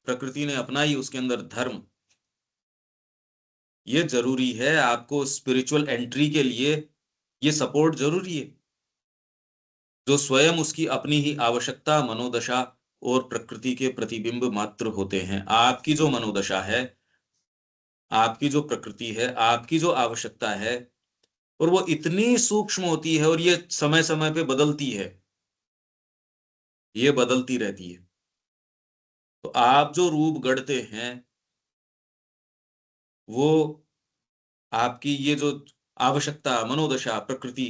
प्रकृति ने अपनाई, उसके अंदर धर्म, ये जरूरी है। आपको स्पिरिचुअल एंट्री के लिए ये सपोर्ट जरूरी है, जो स्वयं उसकी अपनी ही आवश्यकता, मनोदशा और प्रकृति के प्रतिबिंब मात्र होते हैं। आपकी जो मनोदशा है, आपकी जो प्रकृति है, आपकी जो आवश्यकता है, और वो इतनी सूक्ष्म होती है, और ये समय समय पे बदलती है, ये बदलती रहती है। तो आप जो रूप गढ़ते हैं, वो आपकी ये जो आवश्यकता, मनोदशा, प्रकृति,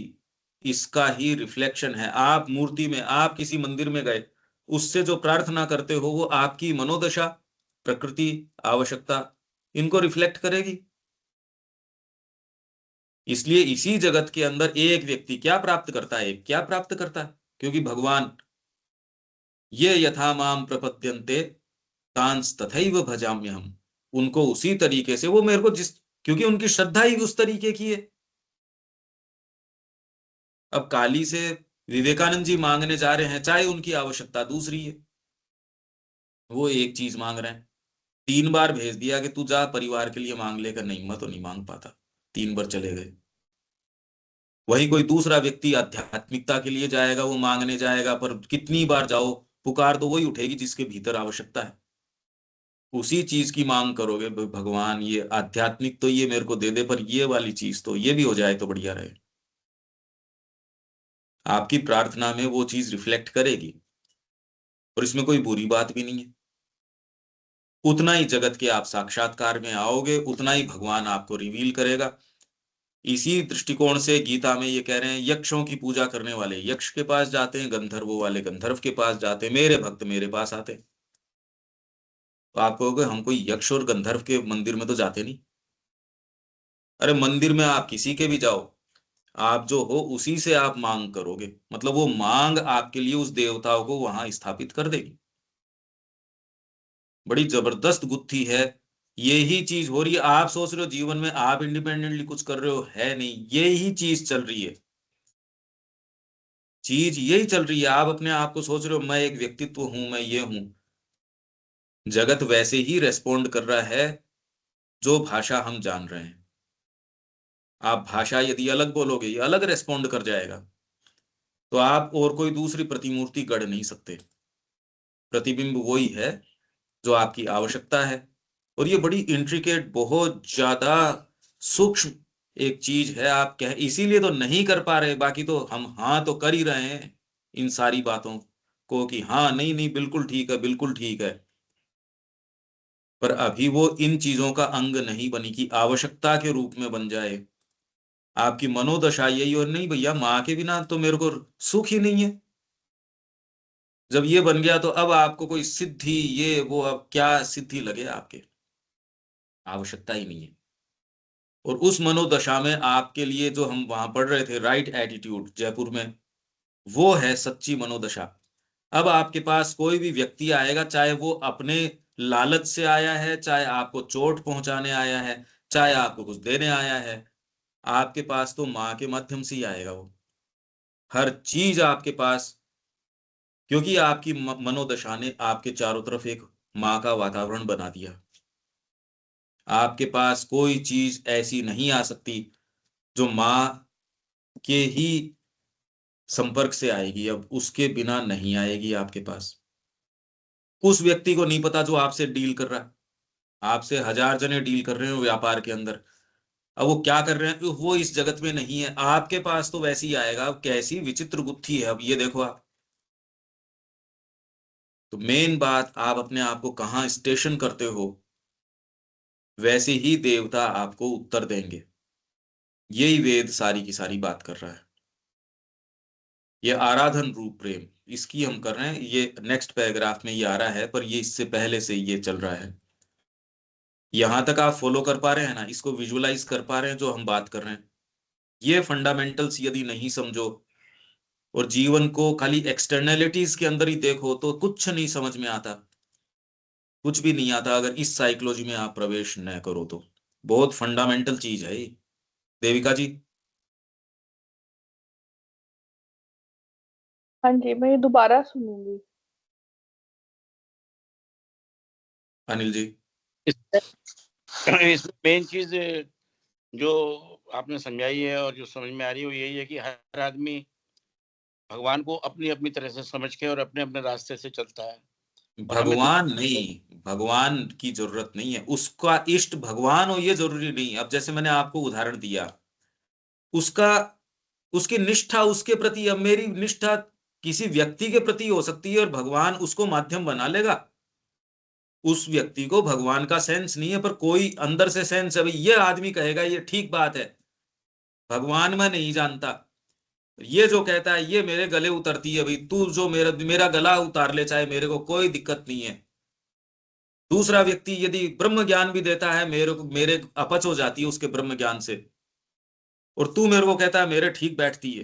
इसका ही रिफ्लेक्शन है। आप मूर्ति में, आप किसी मंदिर में गए, उससे जो प्रार्थना करते हो वो आपकी मनोदशा, प्रकृति, आवश्यकता, इनको रिफ्लेक्ट करेगी। इसलिए इसी जगत के अंदर एक व्यक्ति क्या प्राप्त करता है, क्या प्राप्त करता है, क्योंकि भगवान ये यथा माम प्रपद्यन्ते तांस तथैव भजाम्यहम्, उनको उसी तरीके से वो मेरे को जिस, क्योंकि उनकी श्रद्धा ही उस तरीके की है। अब काली से विवेकानंद जी मांगने जा रहे हैं, चाहे उनकी आवश्यकता दूसरी है, वो एक चीज मांग रहे हैं, 3 बार भेज दिया कि तू जा परिवार के लिए मांग लेकर, नहीं मैं तो नहीं मांग पाता, 3 बार चले गए। वही कोई दूसरा व्यक्ति आध्यात्मिकता के लिए जाएगा, वो मांगने जाएगा, पर कितनी बार जाओ, पुकार तो वही उठेगी जिसके भीतर आवश्यकता है, उसी चीज की मांग करोगे। भगवान ये आध्यात्मिक तो ये मेरे को दे दे, पर ये वाली चीज तो ये भी हो जाए तो बढ़िया रहे। आपकी प्रार्थना में वो चीज रिफ्लेक्ट करेगी, और इसमें कोई बुरी बात भी नहीं है। उतना ही जगत के आप साक्षात्कार में आओगे, उतना ही भगवान आपको रिवील करेगा। इसी दृष्टिकोण से गीता में ये कह रहे हैं, यक्षों की पूजा करने वाले यक्ष के पास जाते हैं, गंधर्वों वाले गंधर्व के पास जाते हैं, मेरे भक्त मेरे पास आते हैं। तो आप कहोगे हम कोई यक्ष और गंधर्व के मंदिर में तो जाते नहीं। अरे मंदिर में आप किसी के भी जाओ, आप जो हो उसी से आप मांग करोगे, मतलब वो मांग आपके लिए उस देवताओं को वहां स्थापित कर देगी। बड़ी जबरदस्त गुत्थी है। यही चीज हो रही है। आप सोच रहे हो जीवन में आप इंडिपेंडेंटली कुछ कर रहे हो, है नहीं, यही चीज चल रही है। चीज यही चल रही है। आप अपने आप को सोच रहे हो मैं एक व्यक्तित्व हूं, मैं ये हूं। जगत वैसे ही रेस्पोंड कर रहा है जो भाषा हम जान रहे हैं। आप भाषा यदि अलग बोलोगे, ये अलग रेस्पोंड कर जाएगा। तो आप और कोई दूसरी प्रतिमूर्ति गढ़ नहीं सकते। प्रतिबिंब वही है जो आपकी आवश्यकता है। और ये बड़ी इंट्रिकेट, बहुत ज्यादा सूक्ष्म एक चीज है। आप कह इसीलिए तो नहीं कर पा रहे, बाकी तो हम हाँ तो कर ही रहे हैं इन सारी बातों को कि हाँ नहीं नहीं बिल्कुल ठीक है, बिल्कुल ठीक है। पर अभी वो इन चीजों का अंग नहीं बनी कि आवश्यकता के रूप में बन जाए। आपकी मनोदशा यही, और नहीं भैया माँ के बिना तो मेरे को सुख ही नहीं है। जब ये बन गया तो अब आपको कोई सिद्धि ये वो, अब क्या सिद्धि लगे आपके, आवश्यकता ही नहीं है। और उस मनोदशा में आपके लिए जो हम वहां पढ़ रहे थे, राइट एटीट्यूड जयपुर में, वो है सच्ची मनोदशा। अब आपके पास कोई भी व्यक्ति आएगा, चाहे वो अपने लालच से आया है, चाहे आपको चोट पहुंचाने आया है, चाहे आपको कुछ देने आया है, आपके पास तो माँ के माध्यम से ही आएगा वो। हर चीज आपके पास, क्योंकि आपकी मनोदशा ने आपके चारों तरफ एक माँ का वातावरण बना दिया। आपके पास कोई चीज ऐसी नहीं आ सकती जो माँ के ही संपर्क से आएगी, अब उसके बिना नहीं आएगी आपके पास। उस व्यक्ति को नहीं पता जो आपसे डील कर रहा है। आपसे 1000 जने डील कर रहे हो व्यापार के अंदर, अब वो क्या कर रहे हैं वो इस जगत में नहीं है। आपके पास तो वैसे ही आएगा। अब कैसी विचित्र गुत्थी है, अब ये देखो आप। तो मेन बात, आप अपने आप को कहाँ स्टेशन करते हो, वैसे ही देवता आपको उत्तर देंगे। यही वेद सारी की सारी बात कर रहा है। ये आराधन रूप प्रेम, इसकी हम कर रहे हैं। ये नेक्स्ट पैराग्राफ में ये आ रहा है, पर ये इससे पहले से ये चल रहा है। यहां तक आप फॉलो कर पा रहे हैं ना, इसको विजुअलाइज कर पा रहे हैं जो हम बात कर रहे हैं। ये फंडामेंटल्स यदि नहीं समझो और जीवन को खाली एक्सटर्नलिटीज के अंदर ही देखो, तो कुछ नहीं समझ में आता, कुछ भी नहीं आता अगर इस साइकोलॉजी में आप प्रवेश न करो तो। बहुत फंडामेंटल चीज है ये। देविका जी। हाँ जी, मैं ये दोबारा सुनूंगी। अनिल जी। इसमें मेन चीज जो आपने समझाई है और जो समझ में आ रही है वो यही है कि हर आदमी भगवान को अपनी अपनी तरह से समझ के और अपने अपने रास्ते से चलता है। और हमें भगवान नहीं, भगवान की जरूरत नहीं है। उसका इष्ट भगवान हो ये जरूरी नहीं। अब जैसे मैंने आपको उदाहरण दिया, उसका उसकी निष्ठा उसके प्रति, अब मेरी निष्ठा किसी व्यक्ति के प्रति हो सकती है और भगवान उसको माध्यम बना लेगा। उस व्यक्ति को भगवान का सेंस नहीं है, पर कोई अंदर से सेंस है, भाई ये आदमी कहेगा ये ठीक बात है। भगवान मैं नहीं जानता, ये जो कहता है ये मेरे गले उतरती है, भाई तू जो मेरा मेरा गला उतार ले, चाहे मेरे को कोई दिक्कत नहीं है। दूसरा व्यक्ति यदि ब्रह्म ज्ञान भी देता है, मेरे को मेरे अपच हो जाती है उसके ब्रह्म ज्ञान से, और तू मेरे को कहता है मेरे ठीक बैठती है।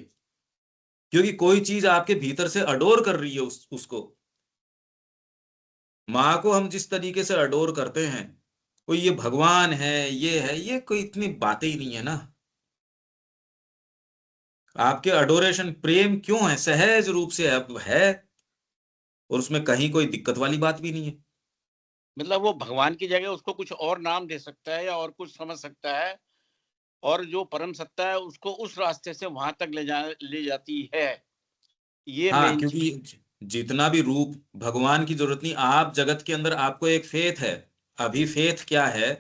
क्योंकि कोई चीज आपके भीतर से अडोर कर रही है उसको। माँ को हम जिस तरीके से अडोर करते हैं, कोई ये भगवान है, ये कोई इतनी बातें ही नहीं है ना। आपके अडोरेशन प्रेम क्यों है, सहज रूप से अब है, और उसमें कहीं कोई दिक्कत वाली बात भी नहीं है। मतलब वो भगवान की जगह उसको कुछ और नाम दे सकता है या और कुछ समझ सकता है, और जो परम सत्ता है उसको उस रास्ते से वहां तक ले जाती है। ये हाँ, मेन चीज। क्योंकि जितना भी रूप, भगवान की जरूरत नहीं। आप जगत के अंदर आपको एक फेथ है। अभी फेथ क्या है,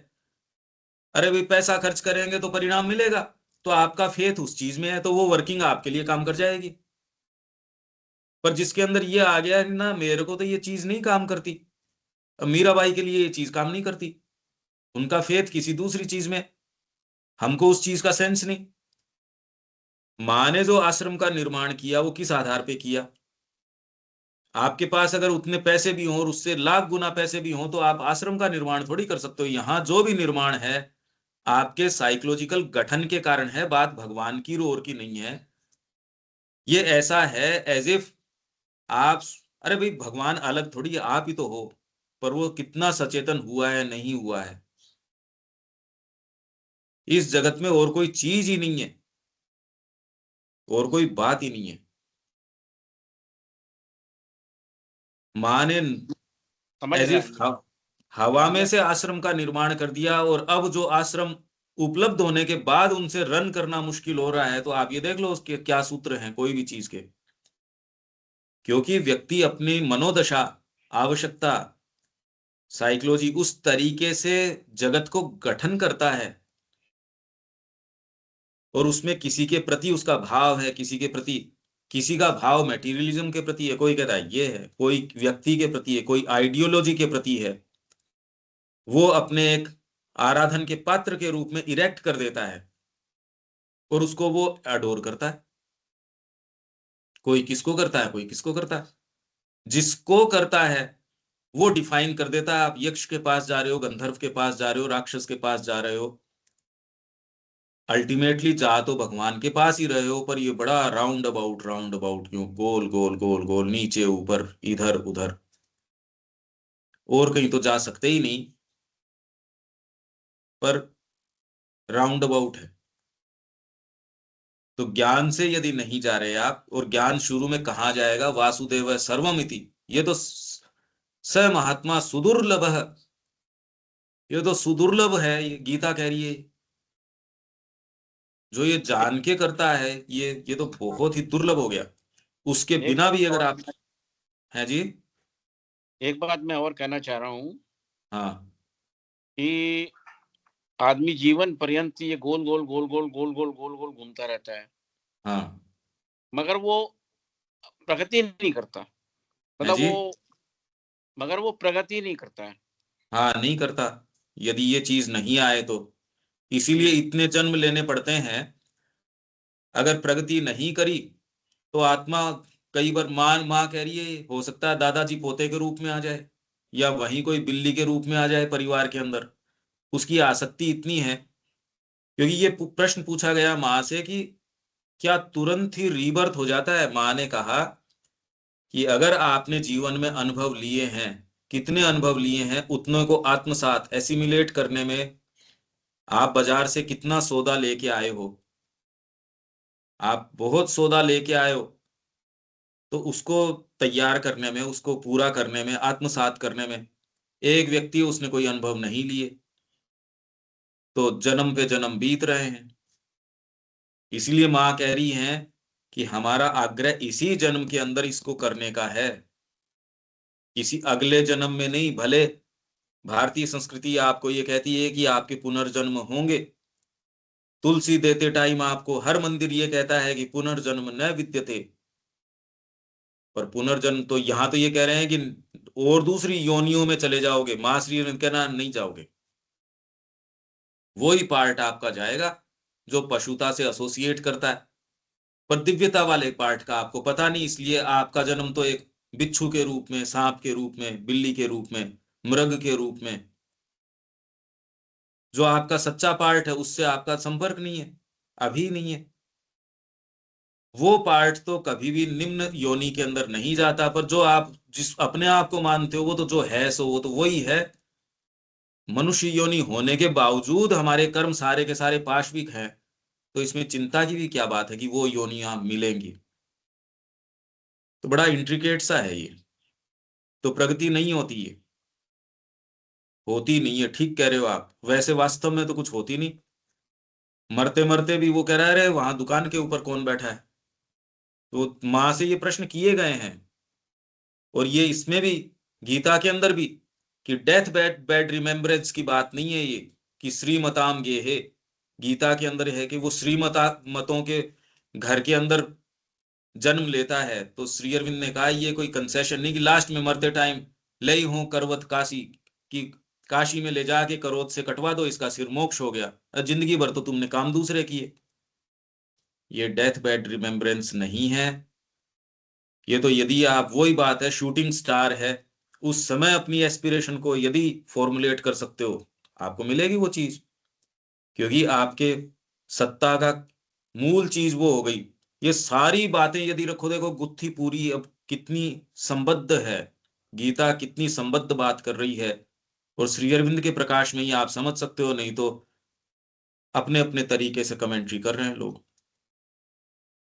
अरे भाई पैसा खर्च करेंगे तो परिणाम मिलेगा, तो आपका फेथ उस चीज में है, तो वो वर्किंग आपके लिए काम कर जाएगी। पर जिसके अंदर ये आ गया है ना, मेरे को तो ये चीज नहीं काम करती, अब मीराबाई के लिए ये चीज काम नहीं करती, उनका फेथ किसी दूसरी चीज में, हमको उस चीज का सेंस नहीं। माँ ने जो आश्रम का निर्माण किया वो किस आधार पे किया। आपके पास अगर उतने पैसे भी हों और उससे लाख गुना पैसे भी हों, तो आप आश्रम का निर्माण थोड़ी कर सकते हो। यहाँ जो भी निर्माण है आपके साइकोलॉजिकल गठन के कारण है, बात भगवान की और की नहीं है। ये ऐसा है एज इफ आप, अरे भाई भगवान अलग थोड़ी है, आप ही तो हो। पर वो कितना सचेतन हुआ है, नहीं हुआ है, इस जगत में और कोई चीज ही नहीं है, और कोई बात ही नहीं है। माँ ने समझ एज रहे इफ हैं? हवा में से आश्रम का निर्माण कर दिया, और अब जो आश्रम उपलब्ध होने के बाद उनसे रन करना मुश्किल हो रहा है, तो आप ये देख लो उसके क्या सूत्र हैं कोई भी चीज के। क्योंकि व्यक्ति अपनी मनोदशा, आवश्यकता, साइकोलॉजी उस तरीके से जगत को गठन करता है, और उसमें किसी के प्रति उसका भाव है, किसी के प्रति, किसी का भाव मैटीरियलिज्म के प्रति है, कोई कहता है ये है, कोई व्यक्ति के प्रति है, कोई आइडियोलॉजी के प्रति है, वो अपने एक आराधन के पात्र के रूप में इरेक्ट कर देता है और उसको वो अडोर करता है। कोई किसको करता है, कोई किसको करता है, जिसको करता है वो डिफाइन कर देता है। आप यक्ष के पास जा रहे हो, गंधर्व के पास जा रहे हो, राक्षस के पास जा रहे हो, अल्टीमेटली जा तो भगवान के पास ही रहे हो, पर ये बड़ा राउंड अबाउट क्यों, गोल गोल गोल गोल, नीचे ऊपर इधर उधर, और कहीं तो जा सकते ही नहीं, पर राउंड अबाउट है। तो ज्ञान से यदि नहीं जा रहे आप, और ज्ञान शुरू में कहा जाएगा वासुदेव सर्वमिति, ये तो स महात्मा सुदुर्लभ है, ये तो सुदुर्लभ है, ये गीता कह रही है। जो ये जान के करता है, ये तो बहुत ही दुर्लभ हो गया। उसके एक बिना बात भी अगर और आप हैं जी। एक बात मैं और कहना चाह रहा हूँ हाँ कि आदमी जीवन पर्यंत ये गोल गोल गोल गोल गोल गोल गोल गोल घूमता रहता है, हाँ मगर वो प्रगति नहीं करता। हैं मतलब जी। वो प्रगति नहीं करता है। हाँ नहीं करता, यदि ये चीज नहीं आए तो। इसीलिए इतने जन्म लेने पड़ते हैं। अगर प्रगति नहीं करी तो आत्मा, कई बार माँ माँ कह रही है, हो सकता है दादाजी पोते के रूप में आ जाए, या वहीं कोई बिल्ली के रूप में आ जाए परिवार के अंदर। उसकी आसक्ति इतनी है, क्योंकि ये प्रश्न पूछा गया माँ से कि क्या तुरंत ही रीबर्थ हो जाता है। माँ ने कहा कि अगर आपने जीवन में अनुभव लिए हैं, कितने अनुभव लिए हैं, उतने को आत्मसात एसिमिलेट करने में आप बाजार से कितना सौदा लेके आए हो, आप बहुत सौदा लेके आए हो, तो उसको तैयार करने में, उसको पूरा करने में, आत्मसात करने में एक व्यक्ति, उसने कोई अनुभव नहीं लिए, तो जन्म पे जन्म बीत रहे हैं। इसलिए माँ कह रही हैं कि हमारा आग्रह इसी जन्म के अंदर इसको करने का है, किसी अगले जन्म में नहीं। भले भारतीय संस्कृति आपको ये कहती है कि आपके पुनर्जन्म होंगे, तुलसी देते टाइम आपको हर मंदिर ये कहता है कि पुनर्जन्म न विद्यते, पर पुनर्जन्म तो यहाँ तो ये कह रहे हैं कि और दूसरी योनियों में चले जाओगे। माँ श्री अरविंद कहना नहीं जाओगे, वही पार्ट आपका जाएगा जो पशुता से एसोसिएट करता है, पर दिव्यता वाले पार्ट का आपको पता नहीं। इसलिए आपका जन्म तो एक बिच्छू के रूप में, सांप के रूप में, बिल्ली के रूप में, मृग के रूप में, जो आपका सच्चा पार्ट है उससे आपका संपर्क नहीं है, अभी नहीं है। वो पार्ट तो कभी भी निम्न योनि के अंदर नहीं जाता, पर जो आप जिस अपने आप को मानते हो वो तो जो है सो वो तो वही है। मनुष्य योनि होने के बावजूद हमारे कर्म सारे के सारे पाशविक हैं, तो इसमें चिंता की भी क्या बात है कि वो योनियां मिलेंगी। तो बड़ा इंट्रिकेट सा है ये। तो प्रगति नहीं होती है, होती नहीं है, ठीक कह रहे हो आप। वैसे वास्तव में तो कुछ होती नहीं। मरते मरते भी वो कह रहा है वहां दुकान के ऊपर कौन बैठा है। तो माँ से ये प्रश्न किए गए हैं, और ये इसमें भी, गीता के अंदर भी, कि डेथ बैड बैड रिमेम्बरेंस की बात नहीं है ये, कि श्रीमताम ये है। गीता के अंदर है कि वो श्रीमता मतों के घर के अंदर जन्म लेता है। तो श्री अरविंद ने कहा ये कोई कंसेशन नहीं कि लास्ट में मरते टाइम ले हूं करवत काशी, की काशी में ले जाके करोत से कटवा दो, इसका सिर मोक्ष हो गया। जिंदगी भर तो तुमने काम दूसरे किए। ये डेथ बेड रिमेम्बरेंस नहीं है। ये तो यदि आप, वही बात है, शूटिंग स्टार है, उस समय अपनी एस्पिरेशन को यदि फॉर्मुलेट कर सकते हो, आपको मिलेगी वो चीज। क्योंकि आपके सत्ता का मूल चीज वो हो गई। ये सारी बातें यदि रखो, देखो गुत्थी पूरी अब कितनी संबद्ध है, गीता कितनी संबद्ध बात कर रही है। और श्री अरविंद के प्रकाश में ही आप समझ सकते हो, नहीं तो अपने अपने तरीके से कमेंट्री कर रहे हैं लोग।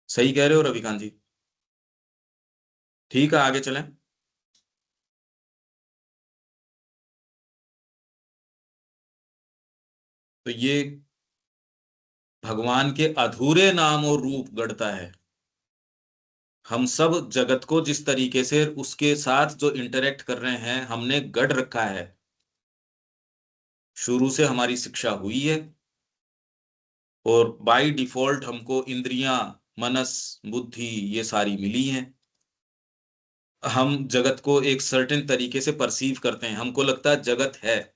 सही कह रहे हो रविकांत जी। ठीक है, आगे चलें। तो ये भगवान के अधूरे नाम और रूप गढ़ता है। हम सब जगत को जिस तरीके से उसके साथ जो इंटरेक्ट कर रहे हैं हमने गढ़ रखा है, शुरू से हमारी शिक्षा हुई है और बाय डिफॉल्ट हमको इंद्रियां, मनस, बुद्धि ये सारी मिली हैं। हम जगत को एक सर्टेन तरीके से परसीव करते हैं, हमको लगता है जगत है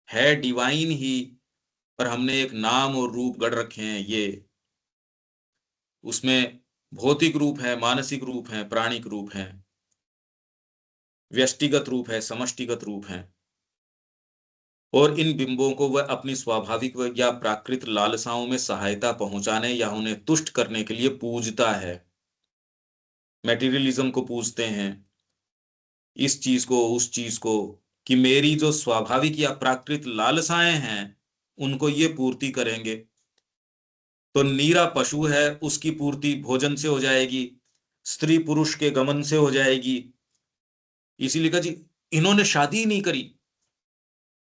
डिवाइन ही, पर हमने एक नाम और रूप गढ़ रखे हैं। ये उसमें भौतिक रूप है, मानसिक रूप है, प्राणिक रूप है, व्यष्टिगत रूप है, समष्टिगत रूप है। और इन बिंबों को वह अपनी स्वाभाविक या प्राकृत लालसाओं में सहायता पहुंचाने या उन्हें तुष्ट करने के लिए पूजता है। मैटेरियलिज्म को पूजते हैं, इस चीज को, उस चीज को, कि मेरी जो स्वाभाविक या प्राकृत लालसाएं हैं उनको ये पूर्ति करेंगे। तो नीरा पशु है, उसकी पूर्ति भोजन से हो जाएगी, स्त्री पुरुष के गमन से हो जाएगी। इसीलिए कहा जी इन्होंने शादी ही नहीं करी,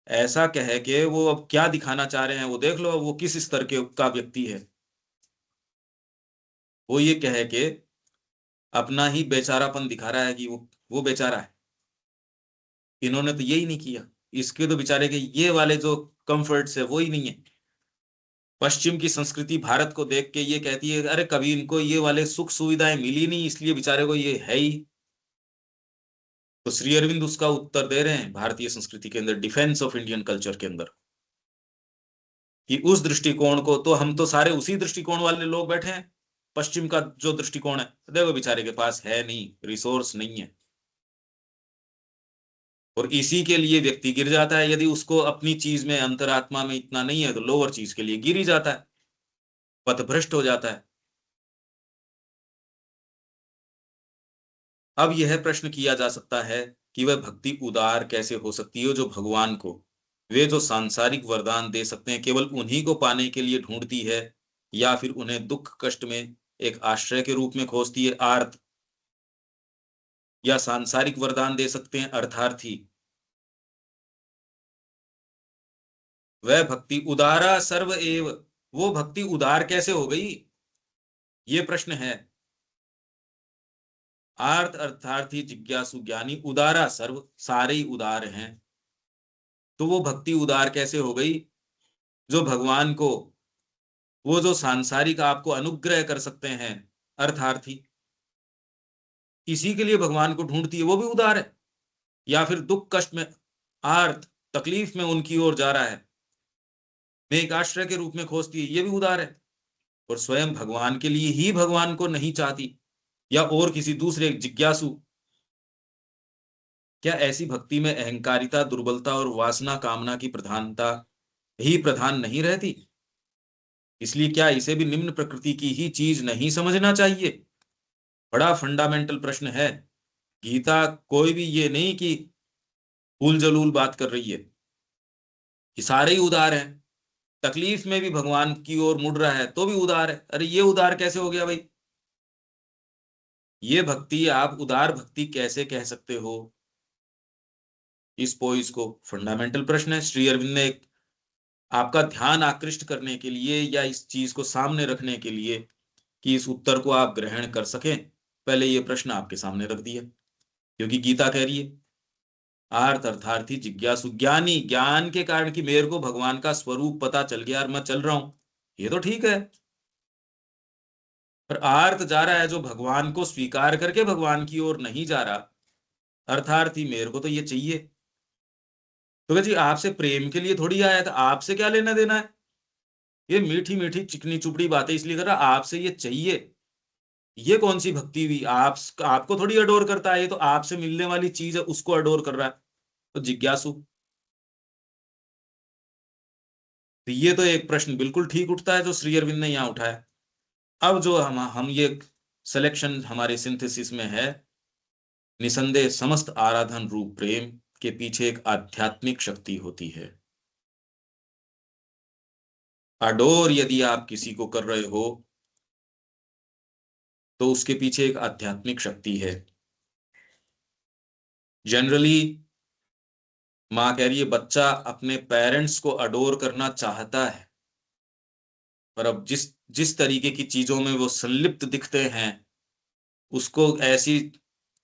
ऐसा कह के वो अब क्या दिखाना चाह रहे हैं वो देख लो, वो किस स्तर के का व्यक्ति है। वो ये कह के अपना ही बेचारापन दिखा रहा है कि वो बेचारा है। इन्होंने तो यही नहीं किया, इसके तो बेचारे के ये वाले जो कंफर्ट्स है वो ही नहीं है। पश्चिम की संस्कृति भारत को देख के ये कहती है अरे कभी इनको ये वाले सुख सुविधाएं मिली नहीं, इसलिए बेचारे को ये है ही। तो श्री अरविंद उसका उत्तर दे रहे हैं भारतीय संस्कृति के अंदर, डिफेंस ऑफ इंडियन कल्चर के अंदर, कि उस दृष्टिकोण को तो हम तो सारे उसी दृष्टिकोण वाले लोग बैठे हैं। पश्चिम का जो दृष्टिकोण है देखो बेचारे के पास है नहीं, रिसोर्स नहीं है, और इसी के लिए व्यक्ति गिर जाता है। यदि उसको अपनी चीज में, अंतरात्मा में इतना नहीं है तो लोअर चीज के लिए गिर ही जाता है, पथभ्रष्ट हो जाता है। अब यह प्रश्न किया जा सकता है कि वह भक्ति उदार कैसे हो सकती है जो भगवान को, वे जो सांसारिक वरदान दे सकते हैं, केवल उन्हीं को पाने के लिए ढूंढती है, या फिर उन्हें दुख कष्ट में एक आश्रय के रूप में खोजती है आर्त, या सांसारिक वरदान दे सकते हैं अर्थार्थी। वह भक्ति उदारा सर्व एव, वो भक्ति उदार कैसे हो गई, ये प्रश्न है। आर्त अर्थार्थी जिज्ञासु ज्ञानी उदारा सर्व, सारे ही उदार हैं, तो वो भक्ति उदार कैसे हो गई जो भगवान को, वो जो सांसारिक आपको अनुग्रह कर सकते हैं अर्थार्थी, इसी के लिए भगवान को ढूंढती है, वो भी उदार है। या फिर दुख कष्ट में, आर्त तकलीफ में उनकी ओर जा रहा है, मैं एक आश्रय के रूप में खोजती है, ये भी उदार है। और स्वयं भगवान के लिए ही भगवान को नहीं चाहती, या और किसी दूसरे जिज्ञासु, क्या ऐसी भक्ति में अहंकारिता, दुर्बलता और वासना कामना की प्रधानता ही प्रधान नहीं रहती? इसलिए क्या इसे भी निम्न प्रकृति की ही चीज नहीं समझना चाहिए? बड़ा फंडामेंटल प्रश्न है। गीता कोई भी ये नहीं कि फूल जलूल बात कर रही है, कि सारे ही उदार हैं, तकलीफ में भी भगवान की ओर मुड़ रहा है तो भी उदार है। अरे ये उदार कैसे हो गया भाई? ये भक्ति, आप उदार भक्ति कैसे कह सकते हो इस पोइस को? फंडामेंटल प्रश्न है। श्री अरविंद ने आपका ध्यान आकृष्ट करने के लिए या इस चीज को सामने रखने के लिए कि इस उत्तर को आप ग्रहण कर सकें, पहले ये प्रश्न आपके सामने रख दिया। क्योंकि गीता कह रही है आर्थ अर्थार्थी जिज्ञासु ज्ञानी, ज्ञान के कारण कि मेरे को भगवान का स्वरूप पता चल गया और मैं चल रहा हूं, ये तो ठीक है। पर आर्त जा रहा है जो भगवान को स्वीकार करके भगवान की ओर नहीं जा रहा, अर्थार्थी मेरे को तो ये चाहिए। तो जी आपसे प्रेम के लिए थोड़ी आया था, आपसे क्या लेना देना है? ये मीठी मीठी चिकनी चुपड़ी बातें इसलिए कर रहा, आपसे ये चाहिए। ये कौन सी भक्ति हुई? आपको थोड़ी अडोर करता है, ये तो आपसे मिलने वाली चीज है उसको अडोर कर रहा है। तो जिज्ञासु, तो ये तो एक प्रश्न बिल्कुल ठीक उठता है जो श्री अरविंद ने यहाँ उठाया। अब जो हम ये सिलेक्शन हमारे सिंथेसिस में है, निसंदेह समस्त आराधन रूप प्रेम के पीछे एक आध्यात्मिक शक्ति होती है। अडोर यदि आप किसी को कर रहे हो तो उसके पीछे एक आध्यात्मिक शक्ति है। जनरली माँ कह रही है बच्चा अपने पेरेंट्स को अडोर करना चाहता है, पर अब जिस जिस तरीके की चीजों में वो संलिप्त दिखते हैं, उसको ऐसी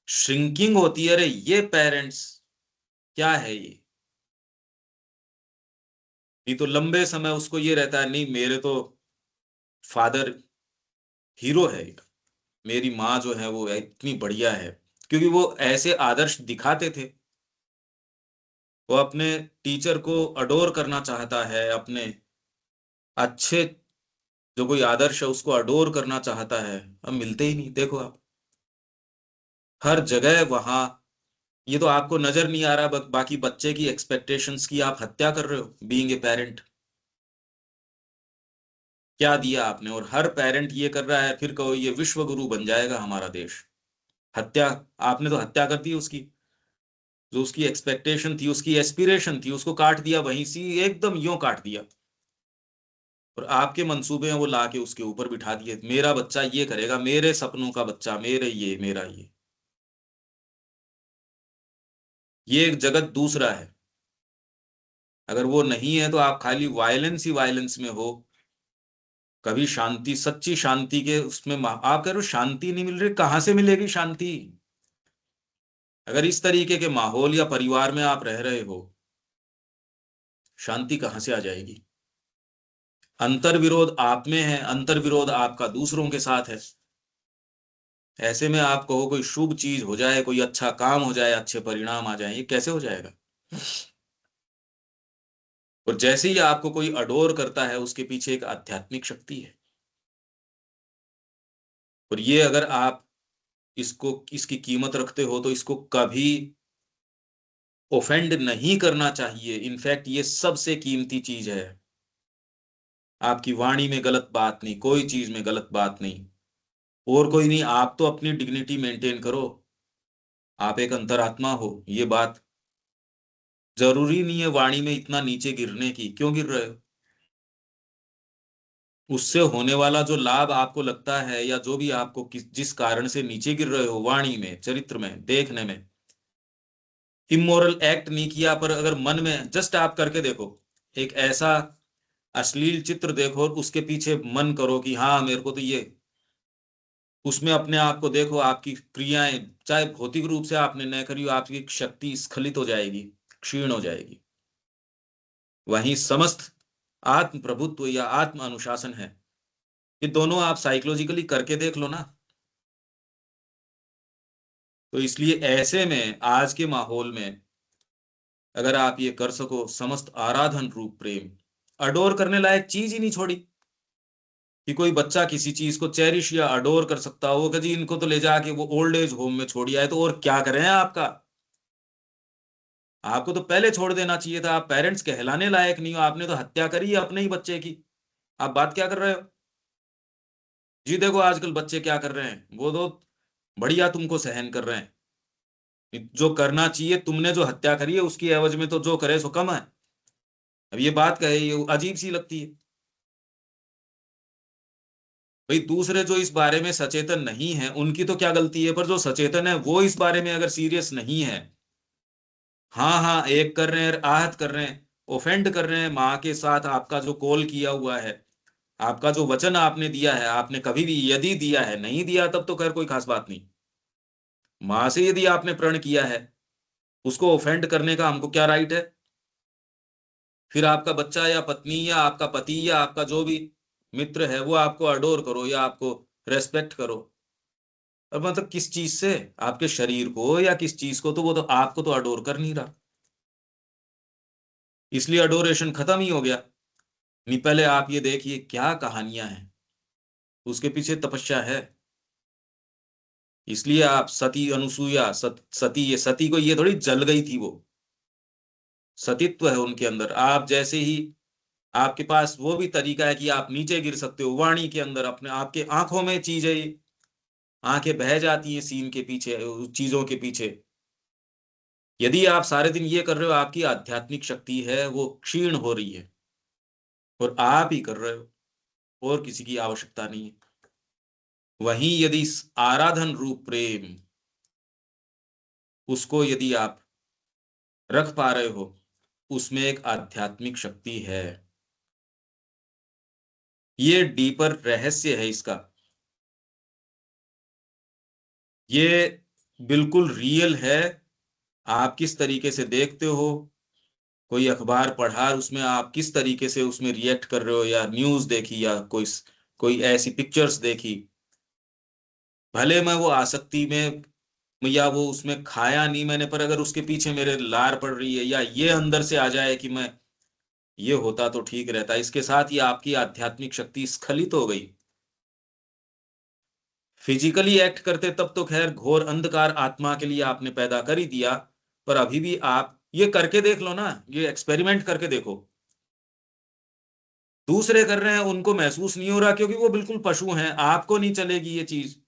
श्रिंकिंग होती है, अरे ये पेरेंट्स क्या है ये तो लंबे समय उसको ये रहता है, नहीं मेरे तो फादर हीरो है, मेरी माँ जो है वो इतनी बढ़िया है, क्योंकि वो ऐसे आदर्श दिखाते थे। वो अपने टीचर को अडोर करना चाहता है, अपने अच्छे जो कोई आदर्श है उसको अडोर करना चाहता है, अब मिलते ही नहीं। देखो आप हर जगह वहां, ये तो आपको नजर नहीं आ रहा, बाकी बच्चे की एक्सपेक्टेशंस की आप हत्या कर रहे हो बीइंग ए पेरेंट। क्या दिया आपने? और हर पेरेंट ये कर रहा है, फिर कहो ये विश्व गुरु बन जाएगा हमारा देश। हत्या, आपने तो हत्या कर दी उसकी, जो उसकी एक्सपेक्टेशन थी, उसकी एस्पिरेशन थी, उसको काट दिया वहीं से एकदम यूं काट दिया। और आपके मंसूबे हैं वो लाके उसके ऊपर बिठा दिए, मेरा बच्चा ये करेगा, मेरे सपनों का बच्चा, मेरे ये, मेरा ये एक जगत दूसरा है। अगर वो नहीं है तो आप खाली वायलेंस ही वायलेंस में हो, कभी शांति, सच्ची शांति के उसमें आप कह रहे हो शांति नहीं मिल रही, कहां से मिलेगी शांति? अगर इस तरीके के माहौल या परिवार में आप रह रहे हो, शांति कहां से आ जाएगी? अंतर विरोध आप में है, अंतर विरोध आपका दूसरों के साथ है। ऐसे में आप कहो कोई शुभ चीज हो जाए, कोई अच्छा काम हो जाए, अच्छे परिणाम आ जाए, ये कैसे हो जाएगा? और जैसे ही आपको कोई अडोर करता है, उसके पीछे एक आध्यात्मिक शक्ति है। और ये अगर आप इसको, इसकी कीमत रखते हो, तो इसको कभी ओफेंड नहीं करना चाहिए। इनफैक्ट ये सबसे कीमती चीज है। आपकी वाणी में गलत बात नहीं, कोई चीज में गलत बात नहीं, और कोई नहीं, आप तो अपनी डिग्निटी मेंटेन करो। आप एक अंतरात्मा हो, ये बात जरूरी नहीं है वाणी में इतना नीचे गिरने की। क्यों गिर रहे हो? उससे होने वाला जो लाभ आपको लगता है, या जो भी आपको जिस कारण से नीचे गिर रहे हो, वाणी में, चरित्र में, देखने में, इमोरल एक्ट नहीं किया, पर अगर मन में जस्ट आप करके देखो, एक ऐसा अश्लील चित्र देखो और उसके पीछे मन करो कि हाँ मेरे को तो ये, उसमें अपने आप को देखो, आपकी क्रियाएं चाहे भौतिक रूप से आपने न करी हो, आपकी शक्ति स्खलित हो जाएगी, क्षीण हो जाएगी। वहीं समस्त आत्म प्रभुत्व या आत्म अनुशासन है, ये दोनों आप साइकोलॉजिकली करके देख लो ना। तो इसलिए ऐसे में आज के माहौल में अगर आप ये कर सको, समस्त आराधन रूप प्रेम, अडोर करने लायक चीज ही नहीं छोड़ी कि कोई बच्चा किसी चीज को चेरिश या अडोर कर सकता हो, कभी इनको तो ले जाके वो ओल्ड एज होम में छोड़ आए, तो और क्या करें आपका? आपको तो पहले छोड़ देना चाहिए था, आप पेरेंट्स कहलाने लायक नहीं हो, आपने तो हत्या करी है अपने ही बच्चे की। आप बात क्या कर रहे हो? जी देखो आजकल बच्चे क्या कर रहे हैं, वो तो बढ़िया तुमको सहन कर रहे हैं। जो करना चाहिए, तुमने जो हत्या करी है उसकी एवज में तो जो करे सो कम है। अब ये बात कहे, ये अजीब सी लगती है। भाई दूसरे जो इस बारे में सचेतन नहीं है उनकी तो क्या गलती है, पर जो सचेतन है वो इस बारे में अगर सीरियस नहीं है, हाँ हाँ एक कर रहे हैं, आहत कर रहे हैं, ओफेंड कर रहे हैं माँ के साथ, आपका जो कॉल किया हुआ है, आपका जो वचन आपने दिया है, आपने कभी भी यदि दिया है, नहीं दिया तब तो खैर कोई खास बात नहीं, माँ से यदि आपने प्रण किया है, उसको ऑफेंड करने का हमको क्या राइट है? फिर आपका बच्चा या पत्नी या आपका पति या आपका जो भी मित्र है, वो आपको अडोर करो या आपको रेस्पेक्ट करो, अब मतलब किस चीज से? आपके शरीर को या किस चीज को? तो वो तो आपको तो अडोर कर नहीं रहा, इसलिए अडोरेशन खत्म ही हो गया। नहीं, पहले आप ये देखिए क्या कहानियां हैं, उसके पीछे तपस्या है। इसलिए आप सती अनुसुईया, सती, ये सती को ये थोड़ी जल गई थी, वो सतीत्व है उनके अंदर। आप जैसे ही आपके पास वो भी तरीका है कि आप नीचे गिर सकते हो, वाणी के अंदर अपने, आपके आंखों में चीज है, आंखें बह जाती हैं सीन के पीछे, चीजों के पीछे। यदि आप सारे दिन ये कर रहे हो, आपकी आध्यात्मिक शक्ति है वो क्षीण हो रही है, और आप ही कर रहे हो, और किसी की आवश्यकता नहीं है। वहीं यदि आराधन रूप प्रेम, उसको यदि आप रख पा रहे हो, उसमें एक आध्यात्मिक शक्ति है। ये डीपर रहस्य है इसका। ये बिल्कुल रियल है। आप किस तरीके से देखते हो, कोई अखबार पढ़ा, उसमें आप किस तरीके से उसमें रिएक्ट कर रहे हो, या न्यूज़ देखी, या कोई ऐसी पिक्चर्स देखी, भले मैं वो आसक्ति में, या वो उसमें खाया नहीं मैंने, पर अगर उसके पीछे मेरे लार पड़ रही है, या ये अंदर से आ जाए कि मैं, ये होता तो ठीक रहता, इसके साथ ही आपकी आध्यात्मिक शक्ति स्खलित हो गई। फिजिकली एक्ट करते तब तो खैर घोर अंधकार आत्मा के लिए आपने पैदा कर ही दिया, पर अभी भी आप ये करके देख लो ना, ये एक्सपेरिमेंट करके देखो। दूसरे कर रहे हैं, उनको महसूस नहीं हो रहा क्योंकि वो बिल्कुल पशु हैं। आपको नहीं चलेगी ये चीज।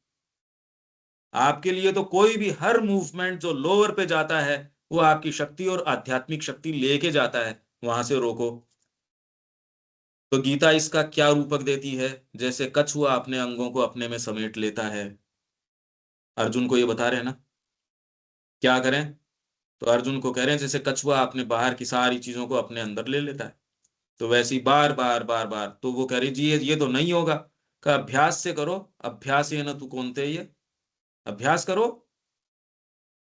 आपके लिए तो कोई भी हर मूवमेंट जो लोअर पे जाता है, वो आपकी शक्ति और आध्यात्मिक शक्ति लेके जाता है, वहां से रोको। तो गीता इसका क्या रूपक देती है, जैसे कछुआ अपने अंगों को अपने में समेट लेता है। अर्जुन को ये बता रहे हैं ना क्या करें, तो अर्जुन को कह रहे हैं जैसे कछुआ अपने बाहर की सारी चीजों को अपने अंदर ले लेता है, तो वैसे ही बार बार बार बार। तो वो कह रही जी ये तो नहीं होगा। का अभ्यास से करो, अभ्यास ये ना तू कौनते, ये अभ्यास करो।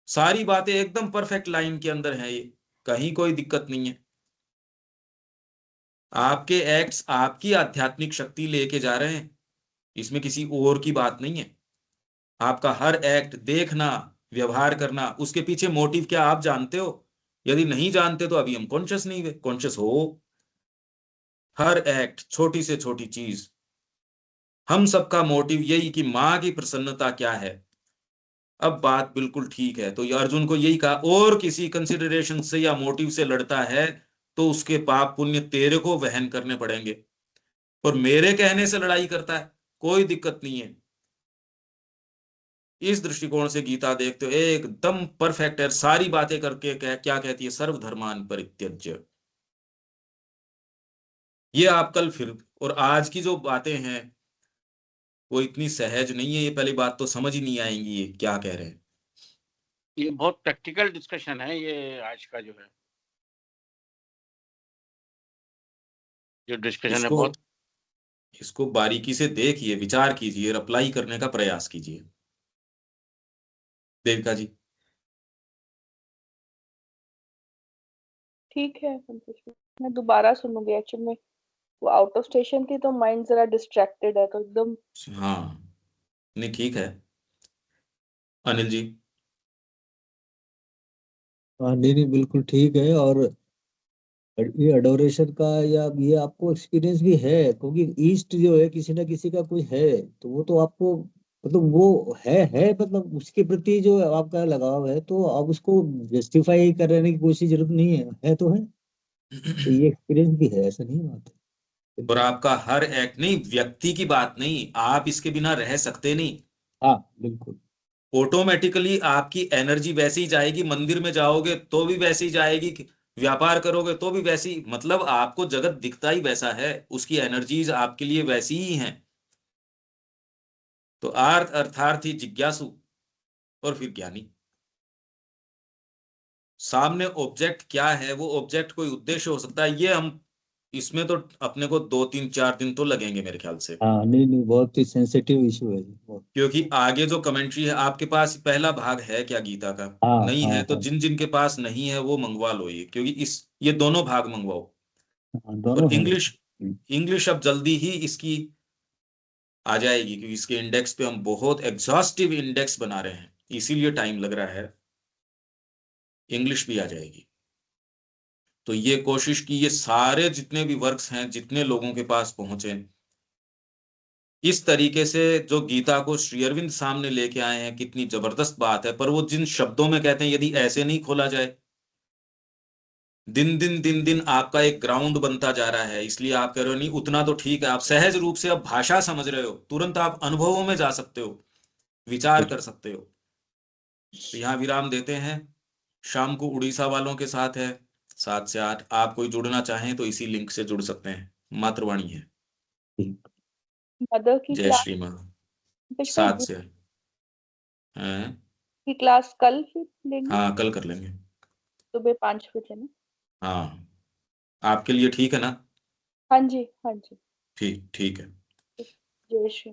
सारी बातें एकदम परफेक्ट लाइन के अंदर है, ये कहीं कोई दिक्कत नहीं है। आपके एक्ट्स आपकी आध्यात्मिक शक्ति लेके जा रहे हैं, इसमें किसी और की बात नहीं है। आपका हर एक्ट, देखना, व्यवहार करना, उसके पीछे मोटिव क्या आप जानते हो? यदि नहीं जानते तो अभी हम कॉन्शियस नहीं हुए। कॉन्शियस हो हर एक्ट, छोटी से छोटी चीज। हम सबका मोटिव यही कि माँ की प्रसन्नता क्या है। अब बात बिल्कुल ठीक है। तो ये अर्जुन को यही कहा, और किसी कंसिडरेशन से या मोटिव से लड़ता है तो उसके पाप पुण्य तेरे को वहन करने पड़ेंगे, और मेरे कहने से लड़ाई करता है, कोई दिक्कत नहीं है। इस दृष्टिकोण से गीता देखते हो एकदम परफेक्ट है। सारी बातें करके क्या कहती है, सर्वधर्मान परित्यज्य। ये आप कल फिर, और आज की जो बातें हैं वो इतनी सहज नहीं है, ये पहली बात तो समझ ही नहीं आएंगी ये क्या कह रहे हैं। ये बहुत प्रैक्टिकल डिस्कशन है ये आज का जो है, जो डिस्कशन है बहुत। इसको बारीकी से देखिए, विचार कीजिए और अप्लाई करने का प्रयास कीजिए। देविका जी। ठीक है पंकज जी, मैं दोबारा सुनूंगी। एक्चुअली में वो आउट ऑफ स्टेशन थी तो माइंड जरा डिस्ट्रैक्टेड है, तो एकदम। हाँ, नहीं ठीक है। अनिल जी। हाँ, नहीं नहीं, बिल्कुल ठीक है। और ये अडोरेशन का या ये आपको एक्सपीरियंस भी है, क्योंकि ईस्ट जो है किसी ना किसी का कोई है, तो वो तो आपको मतलब वो है मतलब उसके प्रति जो आपका लगाव है, तो आप उसको जस्टिफाई करने की कोशिश जरूरत नहीं है तो है। तो ये एक्सपीरियंस भी है, ऐसा नहीं बात है। और आपका हर एक्ट, नहीं व्यक्ति की बात नहीं, आप इसके बिना रह सकते नहीं। हाँ बिल्कुल। ऑटोमेटिकली आपकी एनर्जी वैसे ही जाएगी, मंदिर में जाओगे तो भी वैसे ही जाएगी, व्यापार करोगे तो भी वैसी, मतलब आपको जगत दिखता ही वैसा है, उसकी एनर्जीज आपके लिए वैसी ही हैं। तो आर्थ अर्थार्थी जिज्ञासु और फिर ज्ञानी। सामने ऑब्जेक्ट क्या है, वो ऑब्जेक्ट कोई उद्देश्य हो सकता है, ये हम इसमें तो अपने को 2 3 4 दिन तो लगेंगे मेरे ख्याल से। हाँ नहीं नहीं, बहुत ही सेंसिटिव इशू है ये, बहुत। क्योंकि आगे जो कमेंट्री है, आपके पास पहला भाग है क्या गीता का? हाँ नहीं हाँ है तो हाँ जिन जिन के पास नहीं है वो मंगवा लो ये, क्योंकि ये दोनों भाग मंगवाओ। हाँ, और दोनों है। इंग्लिश अब जल्दी ही इसकी आ जाएगी, क्योंकि इसके इंडेक्स पे हम बहुत एग्जॉस्टिव इंडेक्स बना रहे हैं, इसीलिए टाइम लग रहा है। इंग्लिश भी आ जाएगी। तो ये कोशिश की ये सारे जितने भी वर्क्स हैं, जितने लोगों के पास पहुंचे, इस तरीके से जो गीता को श्री अरविंद सामने लेके आए हैं, कितनी जबरदस्त बात है। पर वो जिन शब्दों में कहते हैं, यदि ऐसे नहीं खोला जाए, दिन दिन आपका एक ग्राउंड बनता जा रहा है। इसलिए आप कह रहे हो नहीं उतना तो ठीक है, आप सहज रूप से अब भाषा समझ रहे हो, तुरंत आप अनुभवों में जा सकते हो, विचार कर सकते हो। तो यहाँ विराम देते हैं। शाम को उड़ीसा वालों के साथ है 7 से 8। आप कोई जुड़ना चाहें तो इसी लिंक से जुड़ सकते हैं। मातृवाणी है। ठीक। मदर की जय क्लास श्री माँ। पंकज भाई 7 से हैं। की क्लास कल फिर लेंगे। हाँ, कल कर लेंगे। सुबह 5 बजे ना? हाँ, आपके लिए ठीक है ना? हाँ जी, हाँ जी। ठीक ठीक है। जय श्री